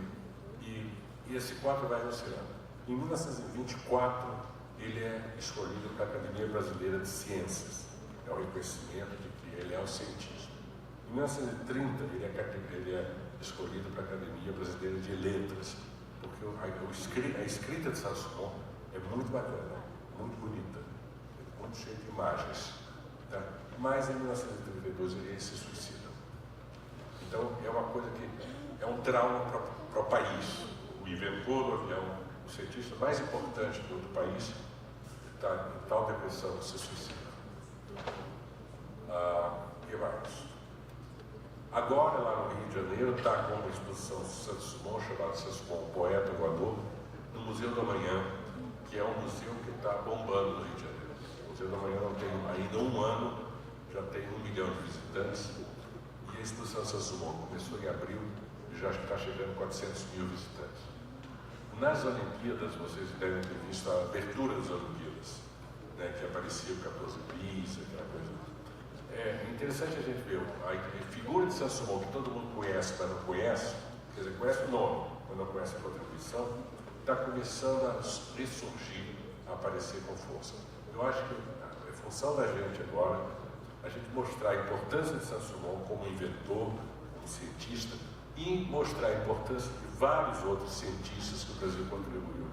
e esse quadro vai oscilando. Em 1924, ele é escolhido para a Academia Brasileira de Ciências. É o reconhecimento de que ele é um cientista. Em 1930, ele é escolhido para a Academia Brasileira de Letras, porque a escrita de Saint-Simon é muito bacana, muito bonita, muito cheia de imagens. Tá? Mas em 1932 ele se suicida. Então é uma coisa que é um trauma para o país. O inventor depois do avião, o cientista mais importante do país está em tal depressão que se suicida. E mais? Agora, lá no Rio de Janeiro, está com uma exposição de Santos Dumont, chamada Santos Dumont, Poeta Voador, no Museu da Manhã, que é um museu que está bombando no Rio de Janeiro. O Museu da Manhã não tem ainda um ano, já tem 1 milhão de visitantes, e a exposição Santos Dumont começou em abril e já está chegando a 400 mil visitantes. Nas Olimpíadas, vocês devem ter visto a abertura das Olimpíadas, né, que aparecia o 14 bis, aquela coisa. É interessante a gente ver a figura de Santos Dumont, que todo mundo conhece, mas não conhece, quer dizer, conhece o nome, mas não conhece a contribuição, está começando a ressurgir, a aparecer com força. Eu acho que a função da gente agora, a gente mostrar a importância de Santos Dumont como inventor, como cientista, e mostrar a importância de vários outros cientistas que o Brasil contribuiu.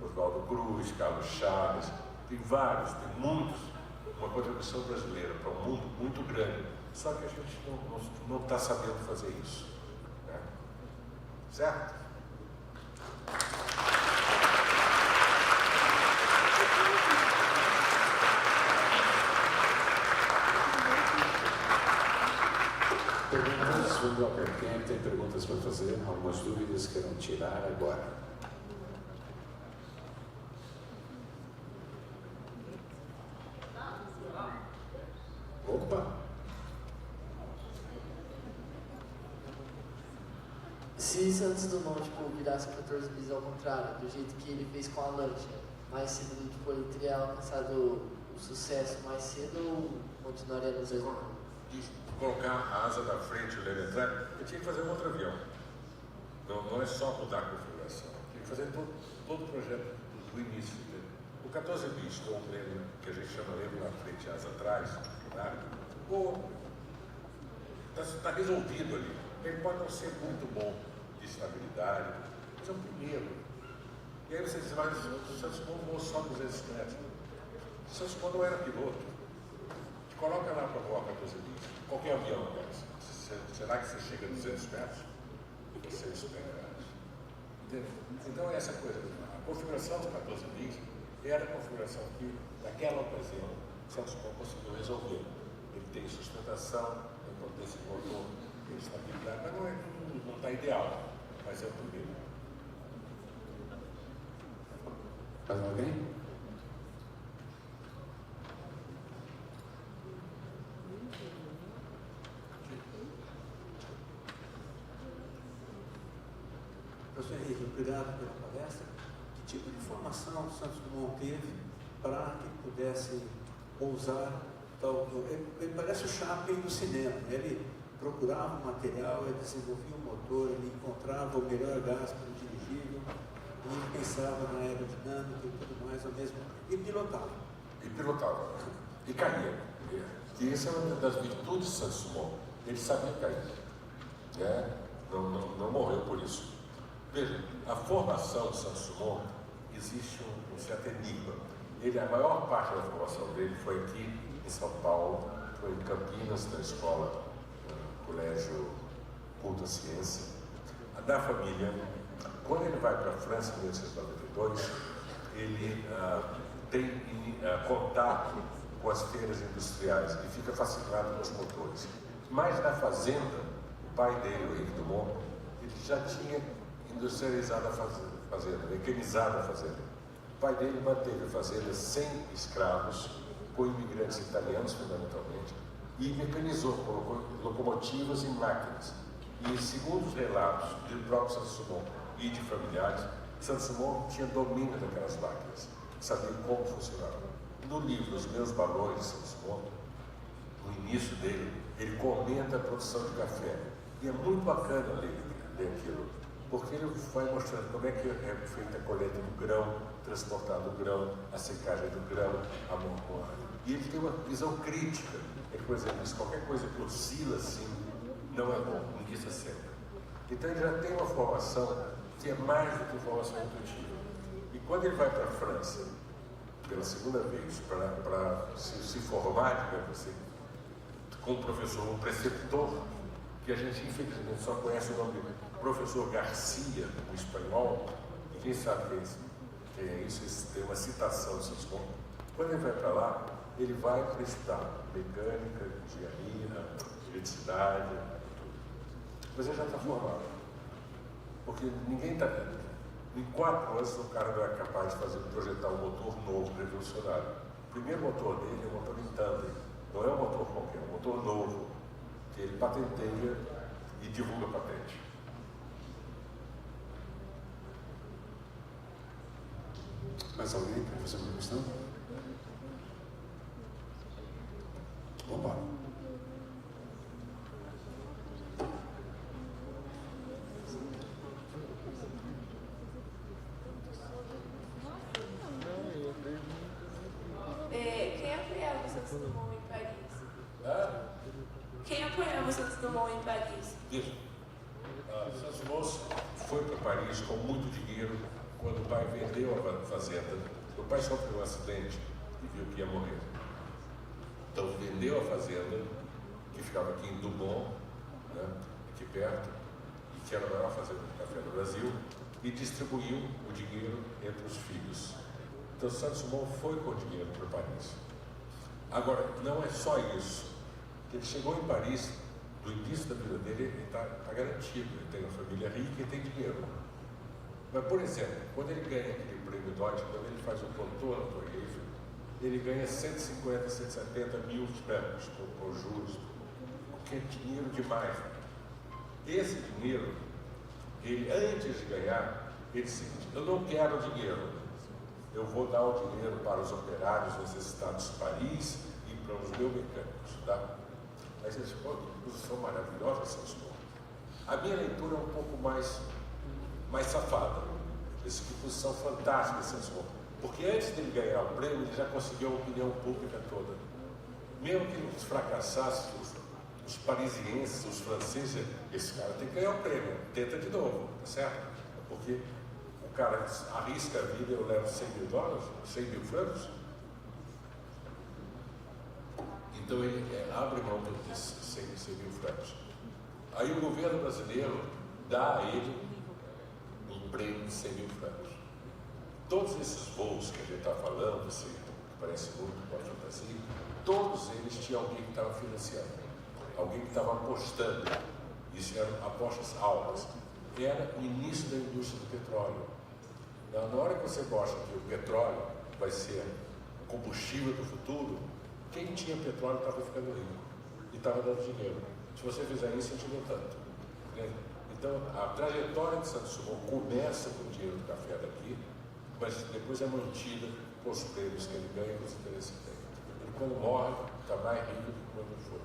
Oswaldo Cruz, Carlos Chaves, tem vários, tem muitos. Uma contribuição brasileira para um mundo muito grande, só que a gente não está sabendo fazer isso, né? Certo? Perguntas, quem tem perguntas para fazer? Algumas dúvidas que queiram tirar agora? Opa! Se Santos Dumont virasse 14 bis ao contrário, do jeito que ele fez com a lancha, mais cedo, ele teria alcançado o sucesso mais cedo ou continuaria nos dois? Colocar a asa da frente e o leme atrás, eu tinha que fazer um outro avião. Não é só mudar a configuração, tinha que fazer todo o projeto do início dele. O 14 bis, com o leme que a gente chama leme na frente e asa atrás, está resolvido ali. Ele pode não ser muito bom de estabilidade, mas é o primeiro. E aí você diz, mas o Santos Dumont voou só 200 metros. O Santos Dumont não era piloto. Coloca lá para voar 14 bis. Qualquer avião, será que você chega a 200 metros? Você espera. Então é essa coisa. A configuração dos 14 bis era a configuração que, naquela ocasião, o Santos Dumont conseguiu resolver. Ele tem sustentação, tem potência de motor, tem estabilidade, mas não está ideal, mas é o primeiro. Mais alguém? Professor Henrique, obrigado pela palestra. Que tipo de formação o Santos Dumont teve para que pudesse ousar tal? Ele parece o Chaplin do cinema. Ele procurava um material, ele desenvolvia um motor, ele encontrava o melhor gás para o dirigível, e pensava na aerodinâmica e tudo mais ao mesmo tempo. E pilotava. E caía. E essa é uma das virtudes de Santos Dumont. Ele sabia cair. Não morreu por isso. Veja, a formação de Santos Dumont existe um certo enigma. A maior parte da formação dele foi aqui em São Paulo, foi em Campinas, na escola, Colégio Culta Ciência. Da família, quando ele vai para a França em 1892, ele tem contato com as feiras industriais e fica fascinado com os motores. Mas na fazenda, o pai dele, o Henrique Dumont, ele já tinha industrializado a fazenda, mecanizado a fazenda. O pai dele manteve a fazenda sem escravos, com imigrantes italianos fundamentalmente, e mecanizou, colocou locomotivas e máquinas. E segundo os relatos do próprio Santos Dumont e de familiares, Santos Dumont tinha domínio daquelas máquinas, sabia como funcionavam. No livro Os Meus Balões de Santos Dumont, no início dele, ele comenta a produção de café. E é muito bacana ler aquilo, porque ele vai mostrando como é que é feita a colheita do grão, transportado o grão, a secagem do grão, a morroada. E ele tem uma visão crítica. Ele, por exemplo, diz qualquer coisa que oscila assim, não é bom, ninguém se acerta. Então ele já tem uma formação que é mais do que formação intuitiva. E quando ele vai para a França, pela segunda vez, para se formar, digamos assim, com um professor, um preceptor, que a gente infelizmente só conhece o nome dele, professor Garcia, um espanhol, Quem sabe quem é isso? Tem uma citação do Santos Dumont. Quando ele vai para lá, ele vai para estudar mecânica, engenharia, eletricidade, tudo. Mas ele já está formado. Porque ninguém está... Em 4 anos, o cara não é capaz de projetar um motor novo, revolucionário. O primeiro motor dele é um motor em tandem. Não é um motor qualquer, é um motor novo, que ele patenteia e divulga a patente. Mais alguém quer fazer uma questão? Opa! Quem apoiava o Santos Dumont em Paris? Quem apoiava o Santos Dumont em Paris? Isso. Santos Dumont foi para Paris com muito dinheiro quando o pai vendeu a fazenda. O pai sofreu um acidente e viu que ia morrer. Então vendeu a fazenda, que ficava aqui em Dumont, né, aqui perto, e que era a maior fazenda de café do Brasil, e distribuiu o dinheiro entre os filhos. Então Santos Dumont foi com dinheiro para Paris. Agora, não é só isso. Ele chegou em Paris, do início da vida dele, ele está garantido. Ele tem uma família rica e tem dinheiro. Mas, por exemplo, quando ele ganha aquele prêmio Deutsch, quando ele faz o contorno na Torre Eiffel, ele ganha 150, 170 mil francos com juros, que é dinheiro demais. Esse dinheiro, ele, antes de ganhar, ele disse: eu não quero dinheiro, eu vou dar o dinheiro para os operários necessitados de Paris e para os meus mecânicos. Tá? Aí você diz: pô, que posição maravilhosa essa história. A minha leitura é um pouco mais safada. Essa que posição fantástica essa história. Porque antes dele ganhar o prêmio, ele já conseguiu a opinião pública toda. Mesmo que ele fracassasse, os parisienses, os franceses, esse cara tem que ganhar o prêmio, tenta de novo, tá certo? Porque o cara arrisca a vida, eu levo $100 mil, 100 mil francos. Então ele abre mão desses 100 mil francos. Aí o governo brasileiro dá a ele um prêmio de 100 mil francos. Todos esses voos que a gente está falando, assim, que parece muito com a fantasia, todos eles tinham alguém que estava financiando, alguém que estava apostando. Isso eram apostas altas. Era o início da indústria do petróleo. Na hora que você mostra que o petróleo vai ser o combustível do futuro, quem tinha petróleo estava ficando rico e estava dando dinheiro. Se você fizer isso, a gente deu tanto. Então, a trajetória de Santos Dumont começa com o dinheiro do café daqui, mas depois é mantida com os prêmios que ele ganha e com os interesses que tem. Ele, quando morre, está mais rico do que quando foi.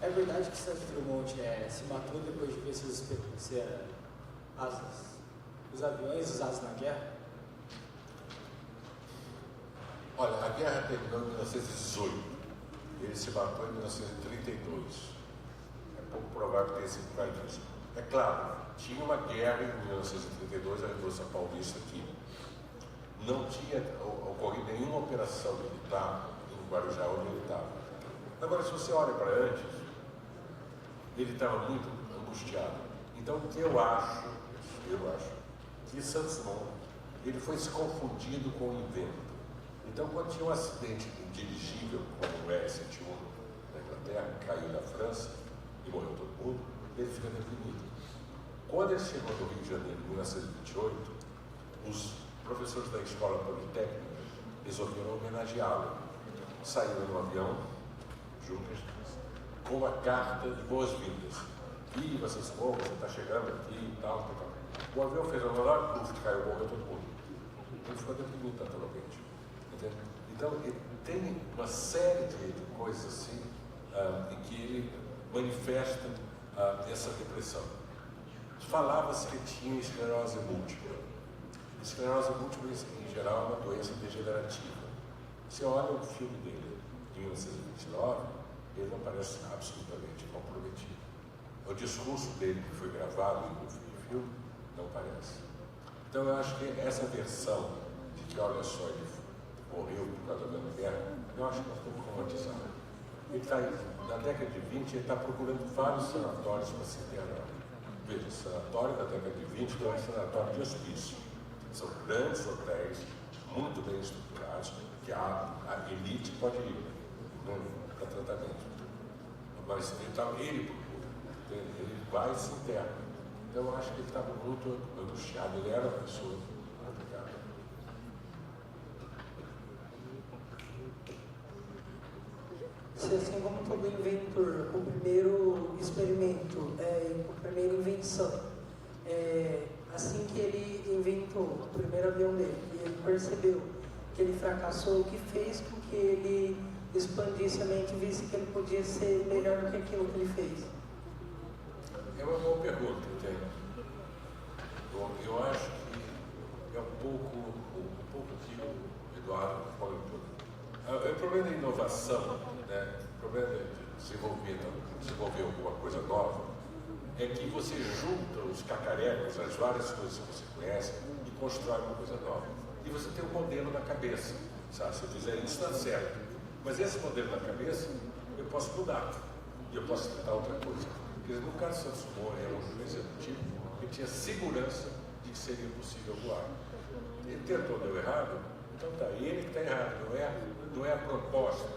É verdade que Santos Dumont se matou depois de ver os aviões usados na guerra? Olha, a guerra terminou em 1918. Ele se matou em 1932. É pouco provável que tenha sido por causa disso. É claro, tinha uma guerra em 1932, a Revolução Paulista aqui. Não tinha ocorrido nenhuma operação militar em Guarujá onde ele estava. Agora, se você olha para antes, ele estava muito angustiado. Então, o que eu acho que Santos Dumont, ele foi se confundindo com o invento. Então, quando tinha um acidente dirigível, como o R-101 na Inglaterra, caiu na França e morreu todo mundo, ele fica deprimido. Quando ele chegou no Rio de Janeiro, em 1928, os professores da Escola Politécnica resolveram homenageá-lo. Saíram no avião, juntos, com uma carta de boas-vindas. E vocês vão, você está chegando aqui e tal. O avião fez uma hora, caiu, morreu todo mundo. Ele ficou deprimido totalmente. Então, ele tem uma série de coisas assim em que ele manifesta essa depressão. Falava-se que tinha esclerose múltipla. Esclerose múltipla, em geral, é uma doença degenerativa. Você olha o filme dele, de 1929, ele não parece absolutamente comprometido. O discurso dele, que foi gravado no filme, não parece. Então, eu acho que essa versão de que, olha só, ele morreu por causa da guerra, eu acho que nós estamos romantizados. Ele está, na década de 20, ele está procurando vários sanatórios para se internar. Veja, sanatório da década de 20 não é sanatório de hospício. São grandes hotéis, muito bem estruturados, que a elite pode ir para tratamento. Mas ele procura, ele vai e se interna. Então eu acho que ele estava muito angustiado, ele era uma pessoa complicada. Se assim como todo inventor, o primeiro experimento, a primeira invenção, assim que ele inventou o primeiro avião dele, e ele percebeu que ele fracassou, o que fez com que ele expandisse a mente e visse que ele podia ser melhor do que aquilo que ele fez? É uma boa pergunta, entende? Eu acho que é um pouco que o Eduardo falou tudo. O problema da inovação, né? O problema de desenvolver alguma coisa nova, é que você junta os cacarecos, as várias coisas que você conhece, e constrói uma coisa nova. E você tem um modelo na cabeça, sabe? Se eu fizer isso, está certo. Mas esse modelo na cabeça, eu posso mudar. E eu posso tentar outra coisa. Porque no caso de Santos Dumont, é um executivo que tinha segurança de que seria possível voar. Ele tentou, deu errado, então tá, ele que está errado, não é a proposta,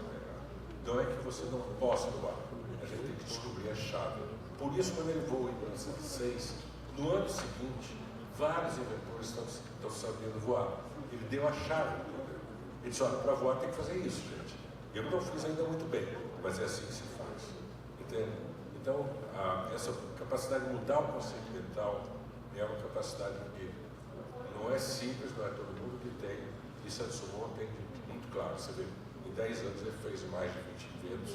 não é que você não possa voar. A gente tem que descobrir a chave. Por isso, quando ele voou em 1906, no ano seguinte, vários inventores estão sabendo voar. Ele deu a chave do problema. Ele disse, olha, para voar tem que fazer isso, gente. Eu não fiz ainda muito bem, mas é assim que se faz. Entende? Então, essa capacidade de mudar o conceito mental é uma capacidade que não é simples, não é todo mundo que tem, e Santos Dumont tem muito claro. Você vê, em 10 anos ele fez mais de 20 inventos,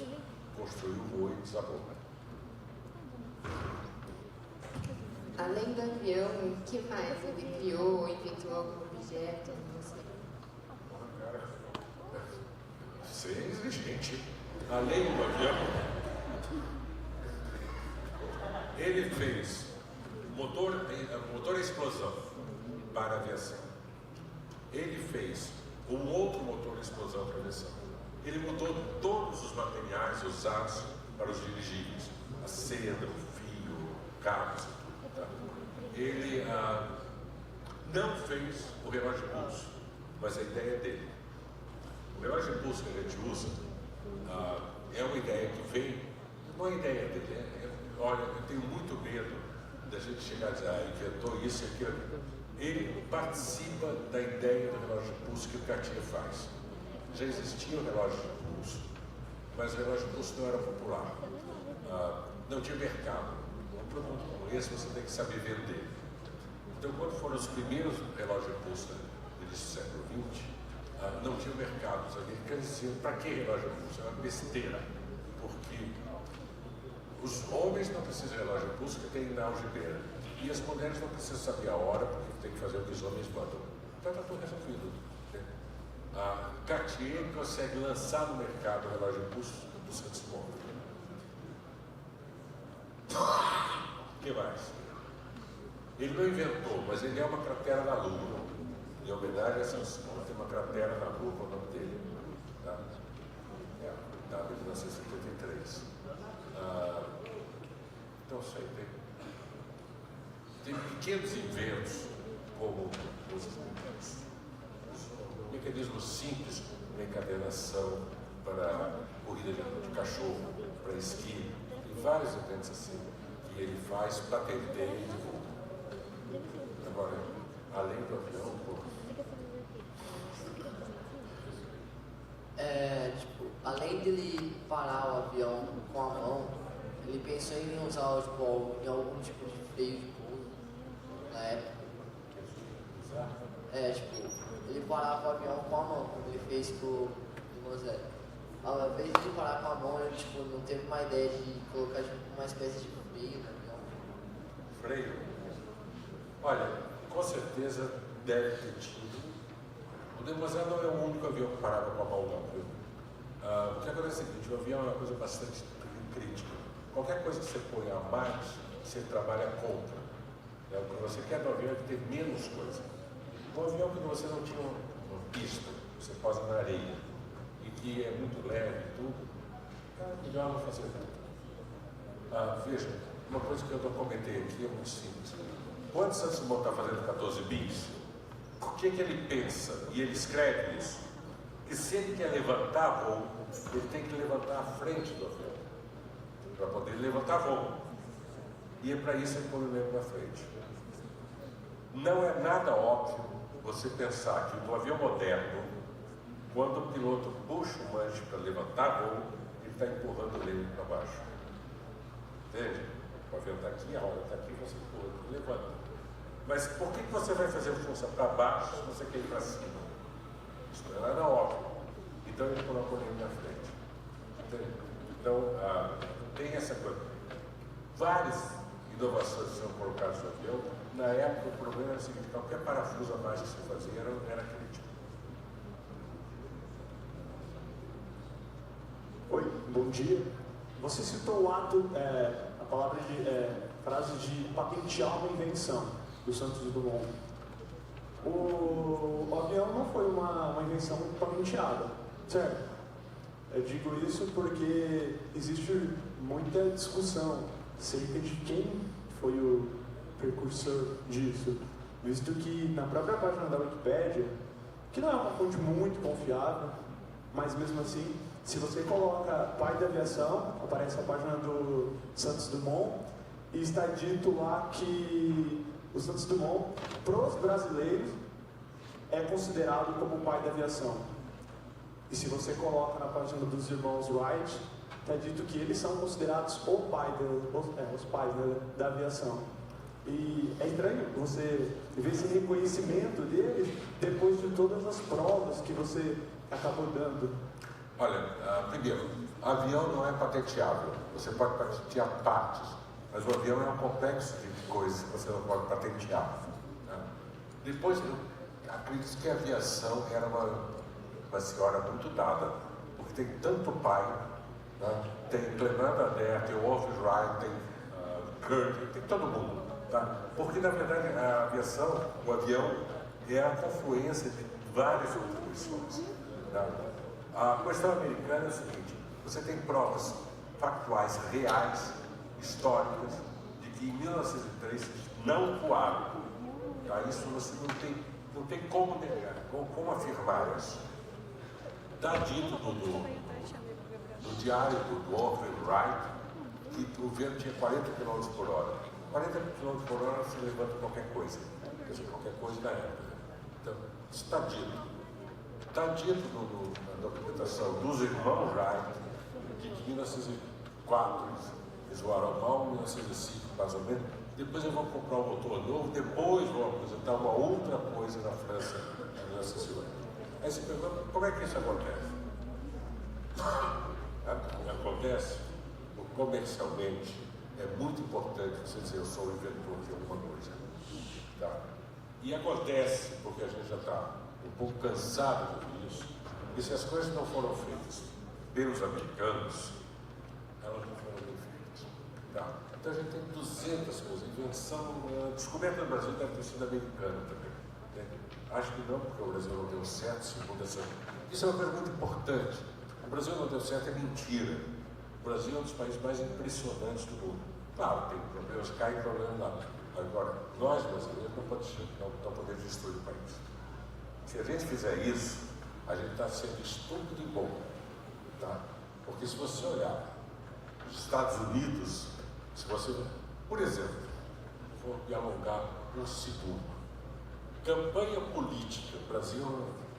construiu o voo e desabou. Além do avião, o que mais? Ele criou ou inventou algum objeto? Não sei. Você é exigente. Além do avião, ele fez motor a explosão para a aviação. Ele fez um outro motor a explosão para a aviação. Ele mudou todos os materiais usados para os dirigíveis. A seda, o fio, cabos e tudo. Tá? Ele não fez o relógio de pulso, mas a ideia dele. O relógio de pulso que a gente usa é uma ideia que veio, não é ideia dele, olha, eu tenho muito medo da gente chegar a dizer, inventou isso e aquilo. Ele participa da ideia do relógio de pulso que o Cartier faz. Já existia o relógio de pulso, mas o relógio de pulso não era popular. Não tinha mercado. Um produto como esse você tem que saber vender. Então, quando foram os primeiros relógios de pulso no início do século XX, não tinha mercado. Os americanos diziam, para que relógio de pulso? É uma besteira. Porque os homens não precisam de relógio de pulso, porque tem na algibeira. E as mulheres não precisam saber a hora, porque tem que fazer o que os homens mandam. Então está tudo resolvido. A Cartier consegue lançar no mercado o relógio de pulso do Santos Dumont. O que mais? Ele não inventou, mas ele é uma cratera na Lua. Em homenagem a Santos Dumont, tem uma cratera na Lua com o nome dele. Tá? Data de 1973. Então, isso aí tem pequenos inventos, como os mecanismos simples para encadenação, para corrida de cachorro, para esqui. Tem vários inventos assim que ele faz, patenteia e divulga. Agora, além do avião, além dele parar o avião com a mão, ele pensou em usar em algum tipo de freio de pouso na época. Ele parava o avião com a mão, como ele fez com o Mosé. Ao invés de ele parar com a mão, ele não teve uma ideia de colocar uma espécie de freio no avião. Freio? Olha, com certeza deve ter tido. O Demoiselle não é o único avião que parava com a mão, não, viu? O que acontece é o seguinte, o avião é uma coisa bastante crítica. Qualquer coisa que você põe a mais, você trabalha contra. O que você quer do avião é que ter menos coisa. Um avião que você não tinha uma pista, você posa na areia e que é muito leve e tudo, é melhor não fazer nada. Veja, uma coisa que eu não comentei aqui é muito simples. Quando Santos Dumont está fazendo 14 bis, o que ele pensa? E ele escreve isso. Que se ele quer levantar voo, ele tem que levantar a frente do avião para poder levantar voo. E é para isso ele põe o nego na frente. Não é nada óbvio você pensar que no avião moderno, quando o piloto puxa o manche para levantar voo, ele está empurrando o nego para baixo. Entende? O avião está aqui, a roda está aqui, você empurra, levanta. Mas por que você vai fazer força para baixo se você quer ir para cima? Isso não é nada óbvio. Então ele colocou ele na frente. Entende? Então, tem essa coisa. Várias inovações foram colocadas no avião. Na época, o problema era o seguinte: qualquer parafuso a mais que se fazia era crítico. Oi, bom dia. Você citou o ato, a palavra frase de patentear uma invenção do Santos Dumont. O avião não foi uma invenção patenteada, certo? Eu digo isso porque existe muita discussão acerca de quem foi o precursor disso, visto que na própria página da Wikipédia, que não é uma fonte muito confiável, mas mesmo assim, se você coloca pai da aviação, aparece a página do Santos Dumont, e está dito lá que o Santos Dumont, para os brasileiros, é considerado como o pai da aviação. E se você coloca na página dos irmãos Wright, está dito que eles são considerados os pais da aviação. E é estranho você ver esse reconhecimento deles depois de todas as provas que você acabou dando. Olha, primeiro, avião não é patenteável. Você pode patentear partes, mas o avião é um complexo de coisas que você não pode patentear. Né? Depois, eu acredito que a aviação era uma senhora muito dada, porque tem tanto pai, né? Tem Clement Ader, tem Wolfgang Wright, tem Kurt, tem todo mundo. Tá? Porque, na verdade, a aviação, o avião, é a confluência de várias atribuições. Tá? A questão americana é o seguinte: você tem provas factuais, reais, históricas, de que em 1903 não voaram. Tá? Isso você não tem como negar, como afirmar isso. Está dito no diário do Wolfgang Wright que o vento tinha 40 km por hora. 40 km por hora se levanta qualquer coisa. Quer dizer, qualquer coisa na época. Então, isso está dito. Está dito na documentação dos irmãos Wright que de 1904 eles voaram mal, 1905 mais ou menos. Depois eu vou comprar um motor novo, depois vou apresentar uma outra coisa na França em 1950. Aí você pergunta, como é que isso acontece? Acontece comercialmente. É muito importante você dizer: eu sou o inventor de alguma coisa. Tá? E acontece porque a gente já está um pouco cansado disso, e se as coisas não foram feitas pelos americanos, elas não foram bem feitas. Tá? Então a gente tem 200 coisas. Invenção, descoberta do Brasil deve ter sido americana também. Né? Acho que não, porque o Brasil não deu certo, segundo essa. Isso é uma coisa muito importante. O Brasil não deu certo é mentira. O Brasil é um dos países mais impressionantes do mundo. Claro, tem problemas, cai em problemas lá. Agora, nós brasileiros não podemos destruir o país. Se a gente fizer isso, a gente está sendo estúpido e bobo. Tá? Porque se você olhar os Estados Unidos, se você, por exemplo, vou me alongar um segundo. Campanha política, o Brasil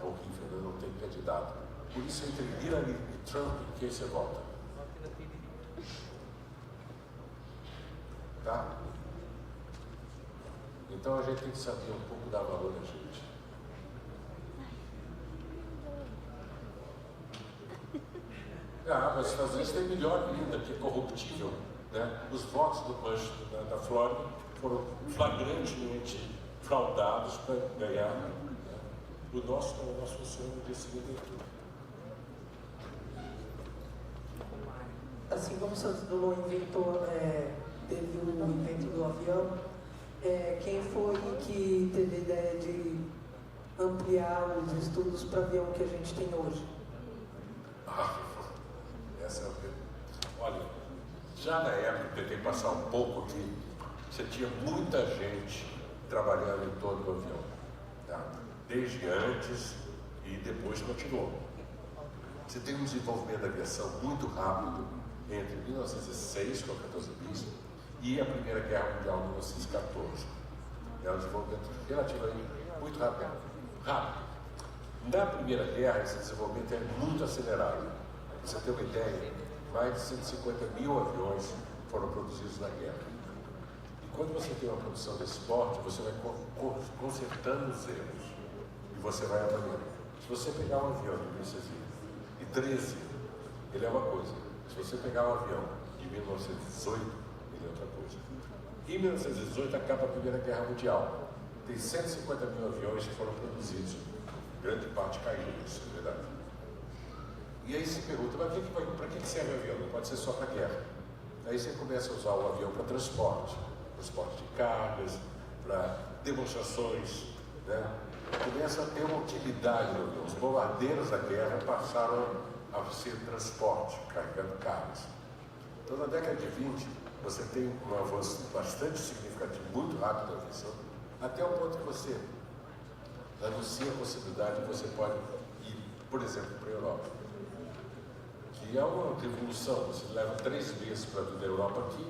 é horrível, né? Não tem candidato. Por isso, entre Hillary e Trump, quem você vota? Tá? Então a gente tem que saber um pouco dar valor a gente. Mas os Estados Unidos tem melhor ainda, que é corruptível. Né? Os votos do Bush da Flórida foram flagrantemente fraudados para ganhar. Né? O nosso funciona de seguida tudo. Assim como o Santos Dumont inventou, teve o invento do avião, quem foi que teve a ideia de ampliar os estudos para o avião que a gente tem hoje? Essa é a pergunta. Olha, já na época, tentei passar um pouco aqui, você tinha muita gente trabalhando em torno do avião, tá? Desde antes e depois continuou. Você tem um desenvolvimento da aviação muito rápido entre 1906, com a 14 bis, e a Primeira Guerra Mundial, 1914. É um desenvolvimento relativamente muito rápido. Na Primeira Guerra, esse desenvolvimento é muito acelerado. Pra você ter uma ideia, mais de 150 mil aviões foram produzidos na guerra. E quando você tem uma produção desse porte, você vai consertando os erros e você vai aprendendo. Se você pegar um avião de 1913, ele é uma coisa. Se você pegar um avião de 1918, ele é outra coisa. Em 1918 acaba a Primeira Guerra Mundial. Tem 150 mil aviões que foram produzidos, grande parte caíram, isso é verdade. E aí se pergunta, mas para que serve o avião? Não pode ser só para guerra. Aí você começa a usar o avião para transporte de cargas, para demonstrações, né? Começa a ter uma utilidade no avião. Os bombardeiros da guerra passaram a ser transporte, carregando cargas. Então na década de 20, você tem um avanço bastante significativo, muito rápido da aviação, até o ponto que você anuncia a possibilidade de você pode ir, por exemplo, para a Europa. Que é uma revolução, você leva 3 meses para vir da Europa aqui,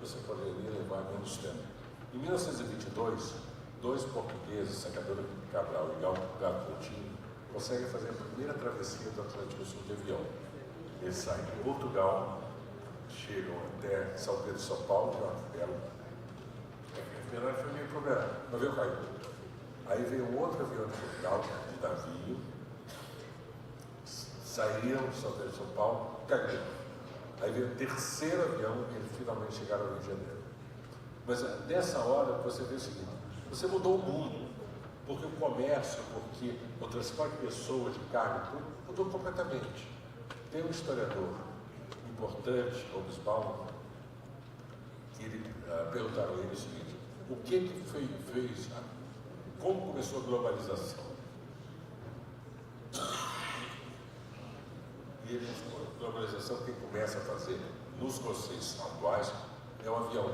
você poderia levar menos tempo. Em 1922, 2 portugueses, Sacadura Cabral e Galo Coutinho, conseguem fazer a primeira travessia do Atlântico Sul de avião. Eles saem de Portugal, chegam até São Pedro de São Paulo, que é uma bela. Foi meio problema. O avião caiu. Aí veio um outro avião de Portugal, de navio, saíram de São Pedro de São Paulo, caiu. Aí veio o terceiro avião e eles finalmente chegaram ao Rio de Janeiro. Mas nessa hora você vê o seguinte, você mudou o mundo, porque o comércio, porque o transporte de pessoas, de carga, tudo mudou completamente. Tem um historiador importante, Hobsbawm, que perguntaram a ele o seguinte, o que fez, como começou a globalização? E ele respondeu, a globalização quem começa a fazer nos conceitos atuais é o avião,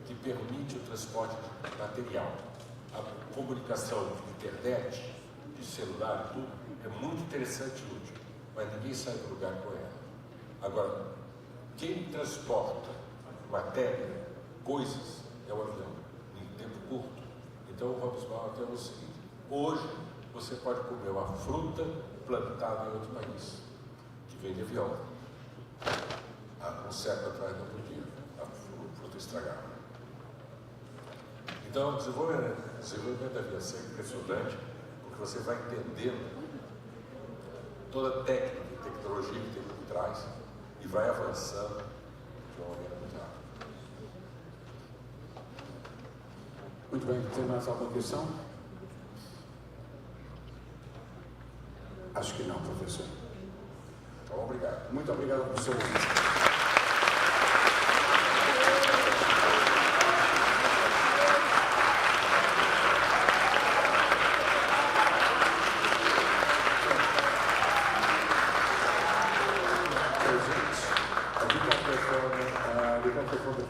que permite o transporte de material. A comunicação de internet, de celular e tudo, é muito interessante e útil, mas ninguém sai do lugar com ela. Agora, quem transporta matéria, coisas, é o avião, em tempo curto. Então o Hobsbawm tem o seguinte, hoje você pode comer uma fruta plantada em outro país, que vem de avião. Há um século atrás não podia, a fruta estragada. Então o desenvolvimento da aviação é impressionante, porque você vai entendendo toda a técnica e tecnologia que tem por trás e vai avançando de uma maneira muito rápida. Muito bem, tem mais alguma questão? Acho que não, professor. Então, obrigado. Muito obrigado, professor.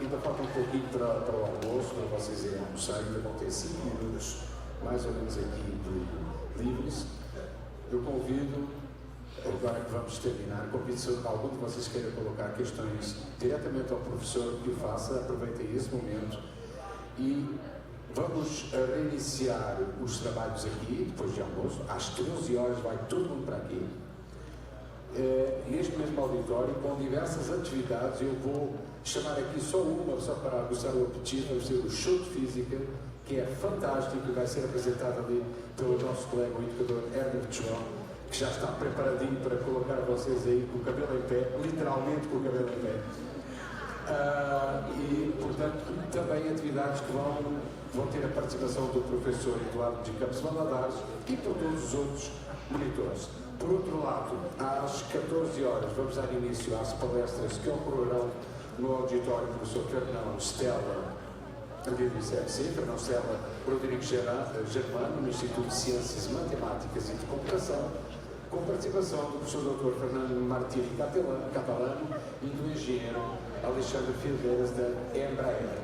Ainda falta um pouquinho para o almoço, para vocês irem almoçar, ainda vão ter 5 minutos mais ou menos aqui livres. Eu convido, agora que vamos terminar, convido se algum de vocês queira colocar questões diretamente ao professor, que o faça, aproveitem esse momento e vamos reiniciar os trabalhos aqui, depois de almoço, às 13 horas vai todo mundo para aqui. Neste mesmo auditório, com diversas atividades, eu vou chamar aqui só uma, só para aguçar o apetite, vai ser o show de física, que é fantástico, e vai ser apresentado ali pelo nosso colega, o educador Herbert João, que já está preparadinho para colocar vocês aí com o cabelo em pé, literalmente com o cabelo em pé. E, portanto, também atividades que vão ter a participação do professor Eduardo de Campos Valadares e por todos os outros monitores. Por outro lado, às 14 horas vamos dar início às palestras que ocorrerão no auditório professor Fernão, Stella 2007, Fernão Serra Rodrigo Germano, no Instituto de Ciências Matemáticas e de Computação, com participação do professor Dr. Fernando Martiri Catalano e do engenheiro Alexandre Filgueiras da Embraer.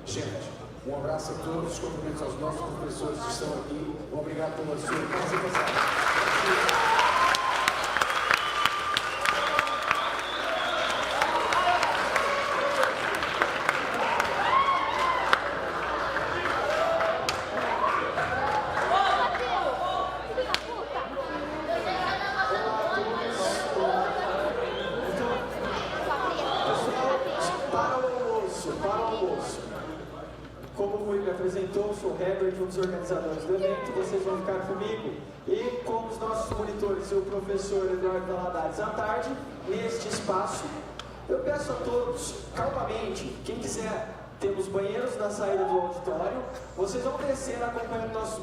Gente, um abraço a todos, cumprimentos aos nossos professores que estão aqui. Obrigado pela sua participação. Como ele me apresentou, sou o Herbert, um dos organizadores do evento. Vocês vão ficar comigo e com os nossos monitores e o professor Eduardo Valadares à tarde, neste espaço. Eu peço a todos, calmamente, quem quiser, temos banheiros na saída do auditório, vocês vão descer acompanhando nossos monitores.